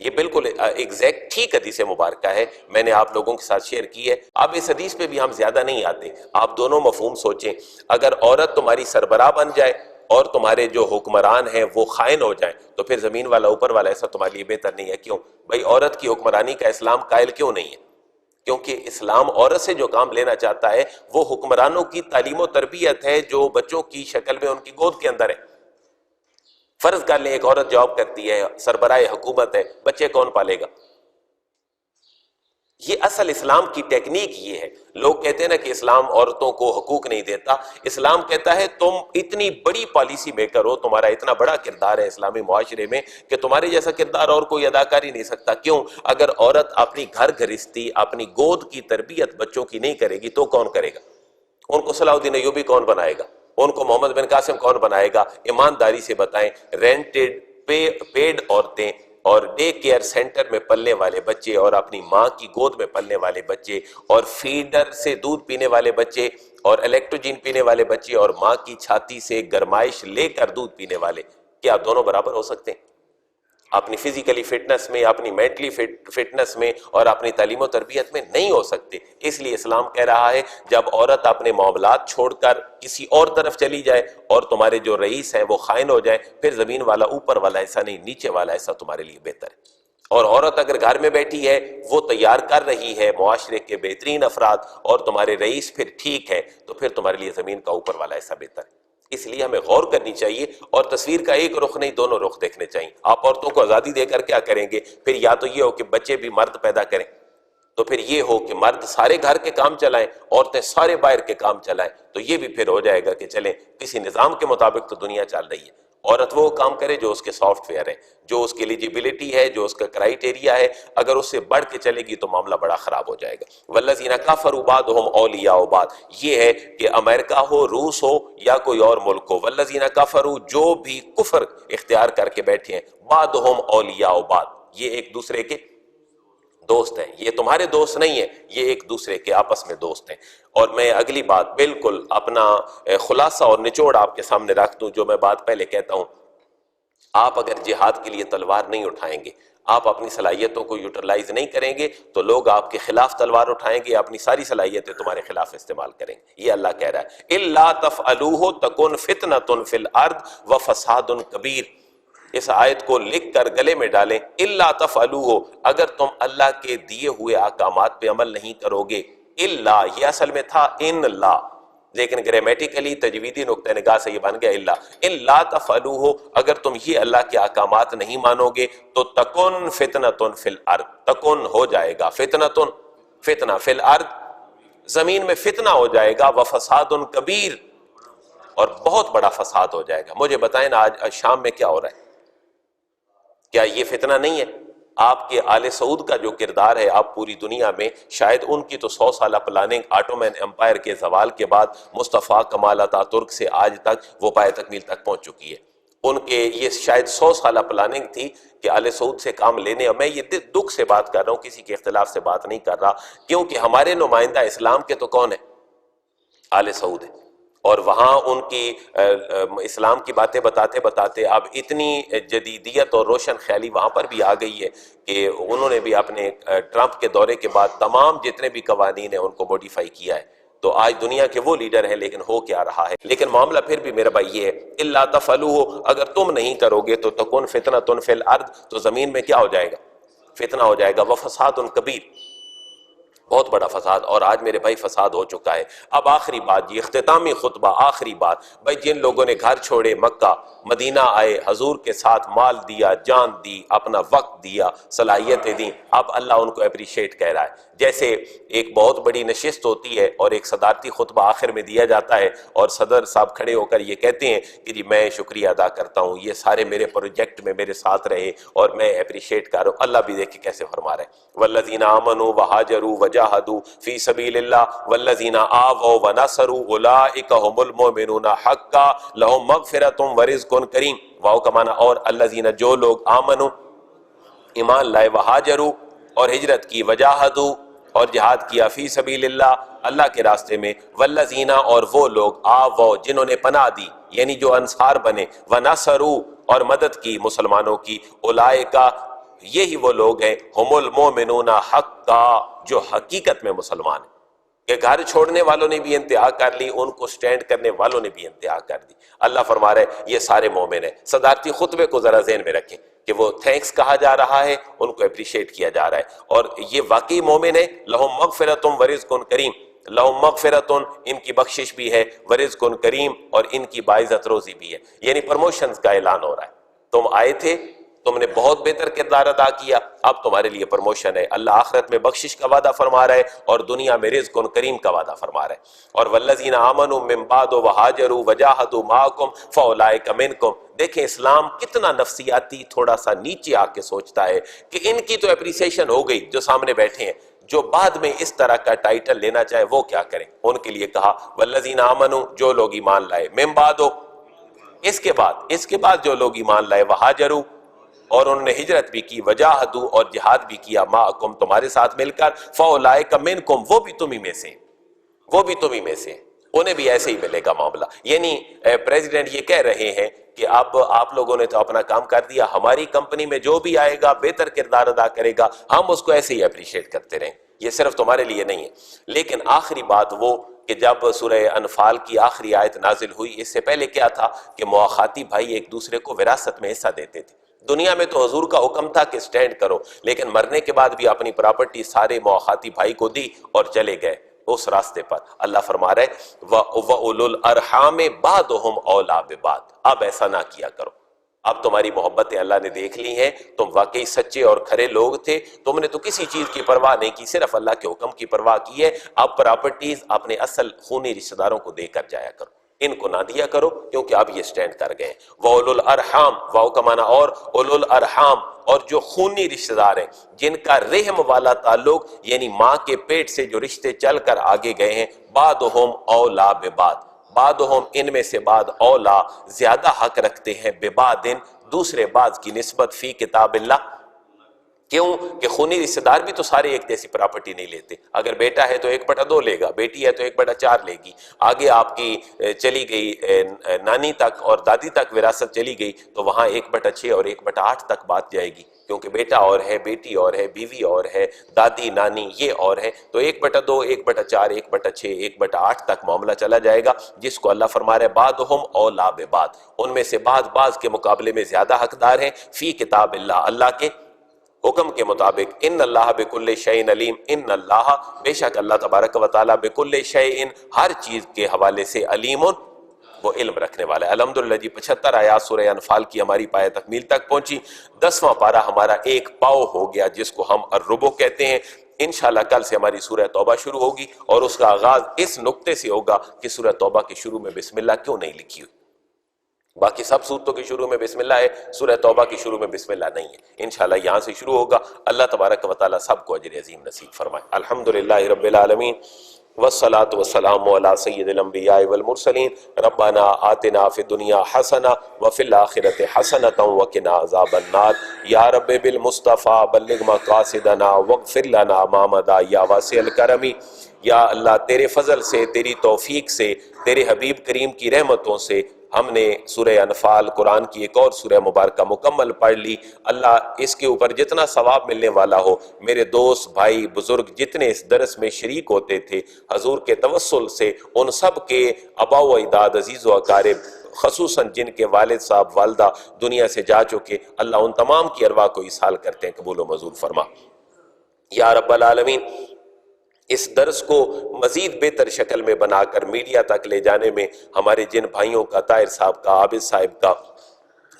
Speaker 2: یہ بالکل ایگزیکٹ ٹھیک حدیث مبارکہ ہے، میں نے آپ لوگوں کے ساتھ شیئر کی ہے۔ اب اس حدیث پہ بھی ہم زیادہ نہیں آتے، آپ دونوں مفہوم سوچیں۔ اگر عورت تمہاری سربراہ بن جائے اور تمہارے جو حکمران ہیں وہ خائن ہو جائیں تو پھر زمین والا اوپر والا ایسا تمہارے لیے بہتر نہیں ہے۔ کیوں بھائی؟ عورت کی حکمرانی کا اسلام قائل کیوں نہیں ہے؟ کیونکہ اسلام عورت سے جو کام لینا چاہتا ہے وہ حکمرانوں کی تعلیم و تربیت ہے جو بچوں کی شکل میں ان کی گود کے اندر ہے۔ فرض کر لیں ایک عورت جاب کرتی ہے، سربراہ حکومت ہے، بچے کون پالے گا؟ یہ اصل اسلام کی ٹیکنیک یہ ہے۔ لوگ کہتے ہیں نا کہ اسلام عورتوں کو حقوق نہیں دیتا، اسلام کہتا ہے تم اتنی بڑی پالیسی میکر ہو، تمہارا اتنا بڑا کردار ہے اسلامی معاشرے میں کہ تمہارے جیسا کردار اور کوئی ادا کر ہی نہیں سکتا۔ کیوں؟ اگر عورت اپنی گھر گھرستی، اپنی گود کی تربیت بچوں کی نہیں کرے گی تو کون کرے گا؟ ان کو صلاح الدین ایوبی کون بنائے گا؟ ان کو محمد بن قاسم کون بنائے گا؟ ایمانداری سے بتائیں، رینٹڈ پیڈ عورتیں اور ڈے کیئر سینٹر میں پلنے والے بچے اور اپنی ماں کی گود میں پلنے والے بچے اور فیڈر سے دودھ پینے والے بچے اور الیکٹروجین پینے والے بچے اور ماں کی چھاتی سے گرمائش لے کر دودھ پینے والے، کیا دونوں برابر ہو سکتے ہیں؟ اپنی فزیکلی فٹنس میں، اپنی مینٹلی فٹنس میں اور اپنی تعلیم و تربیت میں نہیں ہو سکتے۔ اس لیے اسلام کہہ رہا ہے جب عورت اپنے معاملات چھوڑ کر کسی اور طرف چلی جائے اور تمہارے جو رئیس ہیں وہ خائن ہو جائے، پھر زمین والا اوپر والا ایسا نہیں، نیچے والا ایسا تمہارے لیے بہتر ہے۔ اور عورت اگر گھر میں بیٹھی ہے، وہ تیار کر رہی ہے معاشرے کے بہترین افراد اور تمہارے رئیس پھر ٹھیک ہے، تو پھر تمہارے لیے زمین کا اوپر والا ایسا بہتر ہے۔ اس لیے ہمیں غور کرنی چاہیے اور تصویر کا ایک رخ نہیں دونوں رخ دیکھنے چاہیے۔ آپ عورتوں کو آزادی دے کر کیا کریں گے؟ پھر یا تو یہ ہو کہ بچے بھی مرد پیدا کریں، تو پھر یہ ہو کہ مرد سارے گھر کے کام چلائیں، عورتیں سارے باہر کے کام چلائیں، تو یہ بھی پھر ہو جائے گا کہ چلیں کسی نظام کے مطابق تو دنیا چل رہی ہے۔ عورت وہ کام کرے جو اس کے سافٹ ویئر ہے، جو اس کی ایلیجیبلٹی ہے، جو اس کا کرائیٹیریا ہے، اگر اس سے بڑھ کے چلے گی تو معاملہ بڑا خراب ہو جائے گا۔ والذین کفروا بعضهم اولیاء بعض، یہ ہے کہ امریکہ ہو، روس ہو یا کوئی اور ملک ہو، والذین کفروا جو بھی کفر اختیار کر کے بیٹھے ہیں، بعضهم اولیاء بعض، یہ ایک دوسرے کے دوست ہیں، یہ تمہارے دوست نہیں ہیں، یہ ایک دوسرے کے آپس میں دوست ہیں۔ اور میں اگلی بات بالکل اپنا خلاصہ اور نچوڑ آپ کے سامنے رکھ دوں، جو میں بات پہلے کہتا ہوں، آپ اگر جہاد کے لیے تلوار نہیں اٹھائیں گے، آپ اپنی صلاحیتوں کو یوٹیلائز نہیں کریں گے تو لوگ آپ کے خلاف تلوار اٹھائیں گے، اپنی ساری صلاحیتیں تمہارے خلاف استعمال کریں گے۔ یہ اللہ کہہ رہا ہے الا تفعلوه تکن فتنة فی الارض وفساد کبیر۔ اس آیت کو لکھ کر گلے میں ڈالیں، الا تفعلوه، اگر تم اللہ کے دیے ہوئے احکامات پہ عمل نہیں کرو گے، الا یہ اصل میں تھا ان لا، لیکن گرامیٹیکلی تجویدی نقطہ نگاہ سے یہ بن گیا الا تفعلوه، اگر تم یہ اللہ کے احکامات نہیں مانو گے تو تکن فتنة فی الارض، تکن ہو جائے گا، فتنہ فی الارض، زمین میں فتنہ ہو جائے گا، وفساد کبیر، اور بہت بڑا فساد ہو جائے گا۔ مجھے بتائیں نا آج شام میں کیا ہو رہا ہے؟ کیا یہ فتنہ نہیں ہے؟ آپ کے آل سعود کا جو کردار ہے، آپ پوری دنیا میں شاید ان کی تو 100 سالہ پلاننگ آٹومین امپائر کے زوال کے بعد مصطفیٰ کمال اتاترک سے آج تک وہ پائے تکمیل تک پہنچ چکی ہے۔ ان کے یہ شاید 100 سالہ پلاننگ تھی کہ آل سعود سے کام لینے، اور میں یہ دکھ سے بات کر رہا ہوں، کسی کے اختلاف سے بات نہیں کر رہا، کیونکہ ہمارے نمائندہ اسلام کے تو کون ہے؟ آل سعود ہے۔ اور وہاں ان کی اسلام کی باتیں بتاتے بتاتے اب اتنی جدیدیت اور روشن خیالی وہاں پر بھی آ گئی ہے کہ انہوں نے بھی اپنے ٹرمپ کے دورے کے بعد تمام جتنے بھی قوانین ہیں ان کو موڈیفائی کیا ہے۔ تو آج دنیا کے وہ لیڈر ہیں، لیکن ہو کیا رہا ہے؟ لیکن معاملہ پھر بھی میرا بھائی یہ ہے الا تفعلوه، اگر تم نہیں کرو گے تو تکن فتنة فی الارض، تو زمین میں کیا ہو جائے گا؟ فتنہ ہو جائے گا، وفساد کبیر، بہت بڑا فساد۔ اور آج میرے بھائی فساد ہو چکا ہے۔ اب آخری بات، یہ اختتامی خطبہ، آخری بات، بھائی جن لوگوں نے گھر چھوڑے، مکہ مدینہ آئے، حضور کے ساتھ مال دیا، جان دی، اپنا وقت دیا، صلاحیتیں دیں، اب اللہ ان کو اپریشیٹ کہہ رہا ہے۔ جیسے ایک بہت بڑی نشست ہوتی ہے اور ایک صدارتی خطبہ آخر میں دیا جاتا ہے اور صدر صاحب کھڑے ہو کر یہ کہتے ہیں کہ جی میں شکریہ ادا کرتا ہوں، یہ سارے میرے پروجیکٹ میں میرے ساتھ رہے اور میں اپریشیٹ کر رہا ہوں۔ اللہ بھی دیکھیں کیسے فرما رہا ہے والذین آمنوا وہاجروا وجاہدوا فی سبیل اللہ والذین آووا ونصروا اولئک هم المؤمنون حقا لہم مغفرۃ ورزق کریم۔ واو کا معنی اور الذین، جو لوگ آمنوا ایمان لائے، وہاجروا اور ہجرت کی، وجاہدوا اور جہاد کیا، فی سبیل اللہ اللہ کے راستے میں، والذین اور وہ لوگ آووا جنہوں نے پناہ دی یعنی جو انصار بنے، ونصروا اور مدد کی مسلمانوں کی، اولئکا یہی وہ لوگ ہیں، ہم المؤمنون حقا جو حقیقت میں مسلمان ہیں، کہ گھر چھوڑنے والوں نے بھی انتہا کر لی، ان کو سٹینڈ کرنے والوں نے بھی انتہا کر دی۔ اللہ فرما رہے ہیں یہ سارے مومن ہیں۔ صدارتی خطبے کو ذرا ذہن میں رکھیں، کہ وہ تھینکس کہا جا رہا ہے، ان کو اپریشیٹ کیا جا رہا ہے، اور یہ واقعی مومن ہے۔ لہم مغفرۃ ورزق کریم، لہم مغفرۃ، ان کی بخشش بھی ہے، ورزق کریم، اور ان کی باعزت روزی بھی ہے، یعنی پروموشنز کا اعلان ہو رہا ہے۔ تم آئے تھے، تم نے بہت بہتر کردار ادا کیا، اب تمہارے لیے پروموشن ہے۔ اللہ آخرت میں بخشش کا وعدہ فرما رہا ہے اور دنیا میں رزق کریم کا وعدہ فرما رہا ہے۔ اور والذین آمنوا من بعد وہاجروا وجاہدوا معکم فاولئک منکم۔ دیکھیں اسلام کتنا نفسیاتی تھوڑا سا نیچے آ کے سوچتا ہے کہ ان کی تو اپریسیشن ہو گئی جو سامنے بیٹھے ہیں، جو بعد میں اس طرح کا ٹائٹل لینا چاہے وہ کیا کریں۔ ان کے لیے کہا والذین آمنوا، جو لوگ ایمان لائے، من بعد، اس کے بعد جو لوگ ایمان لائے، وہاجروا، اور انہوں نے ہجرت بھی کی، وجاہدوا، اور جہاد بھی کیا، معکم، تمہارے ساتھ مل کر، فاولئک منکم، وہ بھی تم ہی میں سے، وہ بھی تم ہی میں سے، انہیں بھی ایسے ہی ملے گا معاملہ۔ یعنی پریزیڈنٹ یہ کہہ رہے ہیں کہ اب آپ لوگوں نے تو اپنا کام کر دیا، ہماری کمپنی میں جو بھی آئے گا بہتر کردار ادا کرے گا، ہم اس کو ایسے ہی اپریشیٹ کرتے رہیں، یہ صرف تمہارے لیے نہیں ہے۔ لیکن آخری بات وہ کہ جب سورہ انفال کی آخری آیت نازل ہوئی، اس سے پہلے کیا تھا کہ مواخاتی بھائی ایک دوسرے کو وراثت میں حصہ دیتے تھے۔ دنیا میں تو حضور کا حکم تھا کہ سٹینڈ کرو، لیکن مرنے کے بعد بھی اپنی پراپرٹی سارے مواخاتی بھائی کو دی اور چلے گئے اس راستے پر۔ اللہ فرما رہے وَأُولُو الْأَرْحَامِ بَعْضُهُمْ أَوْلَىٰ بِبَعْضٍ، اب ایسا نہ کیا کرو، اب تمہاری محبتیں اللہ نے دیکھ لی ہیں، تم واقعی سچے اور کھرے لوگ تھے، تم نے تو کسی چیز کی پرواہ نہیں کی، صرف اللہ کے حکم کی پرواہ کی ہے۔ اب پراپرٹیز اپنے اصل خونی رشتہ داروں کو دے کر جایا کرو، ان کو نہ دیا کرو، کیونکہ اب یہ سٹینڈ کر گئے۔ وَأُولُو الْأَرْحَامِ، واو کا معنی اور، اولو الارحام، اور جو خونی رشتہ دار ہیں، جن کا رحم والا تعلق یعنی ماں کے پیٹ سے جو رشتے چل کر آگے گئے ہیں، بعضهم اولیٰ ببعض، بعضهم ان میں سے بعض اولیٰ زیادہ حق رکھتے ہیں، ببعض دوسرے بعض کی نسبت، فی کتاب اللہ۔ کیوں کہ خونی رشتہ دار بھی تو سارے ایک جیسی پراپرٹی نہیں لیتے، اگر بیٹا ہے تو 1/2 لے گا، بیٹی ہے تو 1/4 لے گی، آگے آپ کی چلی گئی نانی تک اور دادی تک وراثت چلی گئی تو وہاں 1/6 اور 1/8 تک بات جائے گی، کیونکہ بیٹا اور ہے، بیٹی اور ہے، بیوی اور ہے، دادی نانی یہ اور ہے، تو 1/2 1/4 1/6 1/8 تک معاملہ چلا جائے گا، جس کو اللہ فرما رہے بعضهم اولیٰ ببعض، ان میں سے بعض کے مقابلے میں زیادہ حقدار ہیں، فی کتاب اللہ، اللہ کے حکم کے مطابق۔ ان اللہ بکل شیء علیم، ان اللہ، بے شک اللہ تبارک و تعالیٰ، بکل شیء، ہر چیز کے حوالے سے، علیم، وہ علم رکھنے والا ہے۔ الحمدللہ جی 75 آیات سورہ انفال کی ہماری پایہ تکمیل تک پہنچی، 10واں پارہ ہمارا ایک پاؤ ہو گیا جس کو ہم الربع کہتے ہیں۔ انشاءاللہ کل سے ہماری سورہ توبہ شروع ہوگی اور اس کا آغاز اس نقطے سے ہوگا کہ سورہ توبہ کے شروع میں بسم اللہ کیوں نہیں لکھی ہوئی۔ باقی سب صورتوں کے شروع میں بسم اللہ ہے، سورہ توبہ کے شروع میں بسم اللہ نہیں ہے۔ انشاءاللہ یہاں سے شروع ہوگا۔ اللہ تبارک و تعالیٰ سب کو اجر عظیم نصیب فرمائے۔ الحمدللہ رب العالمین، والصلاة والسلام علی سید الانبیاء والمرسلین، ربنا آتنا فی الدنیا حسنہ وفی الآخرۃ حسنۃ وقنا عذاب النار، یا رب بالمصطفیٰ بلغ مقاصدنا واغفر لنا ما مضی یا واسع الکرم۔ یا اللہ تیرے فضل سے، تیری توفیق سے، تیرے حبیب کریم کی رحمتوں سے ہم نے سورہ انفال قرآن کی ایک اور سورہ مبارکہ مکمل پڑھ لی۔ اللہ اس کے اوپر جتنا ثواب ملنے والا ہو، میرے دوست بھائی بزرگ جتنے اس درس میں شریک ہوتے تھے حضور کے توسل سے، ان سب کے آباء و اجداد، عزیز و اقارب، خصوصاً جن کے والد صاحب والدہ دنیا سے جا چکے، اللہ ان تمام کی ارواح کو اصحال کرتے ہیں، قبول و منظور فرما۔ یا رب العالمین، اس درس کو مزید بہتر شکل میں بنا کر میڈیا تک لے جانے میں ہمارے جن بھائیوں کا، طاہر صاحب کا، عابد صاحب کا،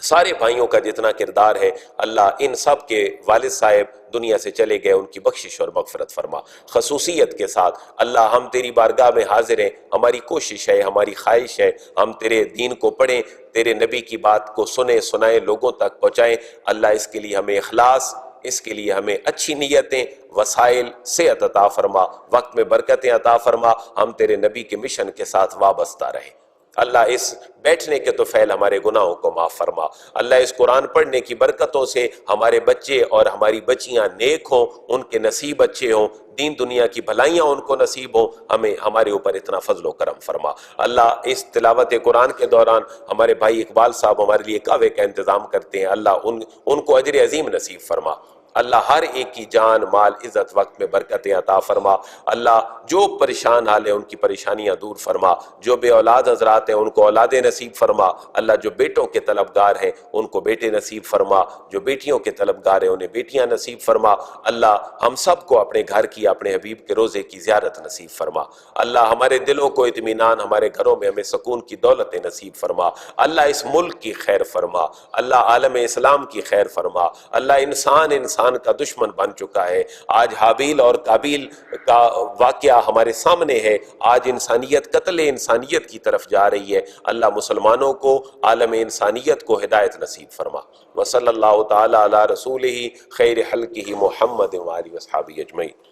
Speaker 2: سارے بھائیوں کا جتنا کردار ہے، اللہ ان سب کے والد صاحب دنیا سے چلے گئے، ان کی بخشش اور مغفرت فرما۔ خصوصیت کے ساتھ اللہ ہم تیری بارگاہ میں حاضر ہیں، ہماری کوشش ہے، ہماری خواہش ہے، ہم تیرے دین کو پڑھیں، تیرے نبی کی بات کو سنیں، سنائیں، لوگوں تک پہنچائیں۔ اللہ اس کے لیے ہمیں اخلاص، اس کے لیے ہمیں اچھی نیتیں، وسائل سے عطا فرما، وقت میں برکتیں عطا فرما، ہم تیرے نبی کے مشن کے ساتھ وابستہ رہیں۔ اللہ اس بیٹھنے کے تو فعل ہمارے گناہوں کو معاف فرما۔ اللہ اس قرآن پڑھنے کی برکتوں سے ہمارے بچے اور ہماری بچیاں نیک ہوں، ان کے نصیب اچھے ہوں، دین دنیا کی بھلائیاں ان کو نصیب ہوں، ہمیں ہمارے اوپر اتنا فضل و کرم فرما۔ اللہ اس تلاوت قرآن کے دوران ہمارے بھائی اقبال صاحب ہمارے لیے کعوے کا انتظام کرتے ہیں، اللہ ان کو اجر عظیم نصیب فرما۔ اللہ ہر ایک کی جان مال عزت وقت میں برکتیں عطا فرما، اللہ جو پریشان حال ہیں ان کی پریشانیاں دور فرما، جو بے اولاد حضرات ہیں ان کو اولادیں نصیب فرما، اللہ جو بیٹوں کے طلبگار ہیں ان کو بیٹے نصیب فرما، جو بیٹیوں کے طلبگار ہیں انہیں بیٹیاں نصیب فرما، اللہ ہم سب کو اپنے گھر کی اپنے حبیب کے روزے کی زیارت نصیب فرما، اللہ ہمارے دلوں کو اطمینان، ہمارے گھروں میں ہمیں سکون کی دولتیں نصیب فرما، اللہ اس ملک کی خیر فرما، اللہ عالم اسلام کی خیر فرما، اللہ انسان کا دشمن بن چکا ہے، آج حابیل اور قابیل کا واقعہ ہمارے سامنے ہے، آج انسانیت قتل انسانیت کی طرف جا رہی ہے، اللہ مسلمانوں کو عالم انسانیت کو ہدایت نصیب فرما، وصلی اللہ تعالی علی رسولہ خیر خلقہ محمد وآلہ وصحبہ اجمعین۔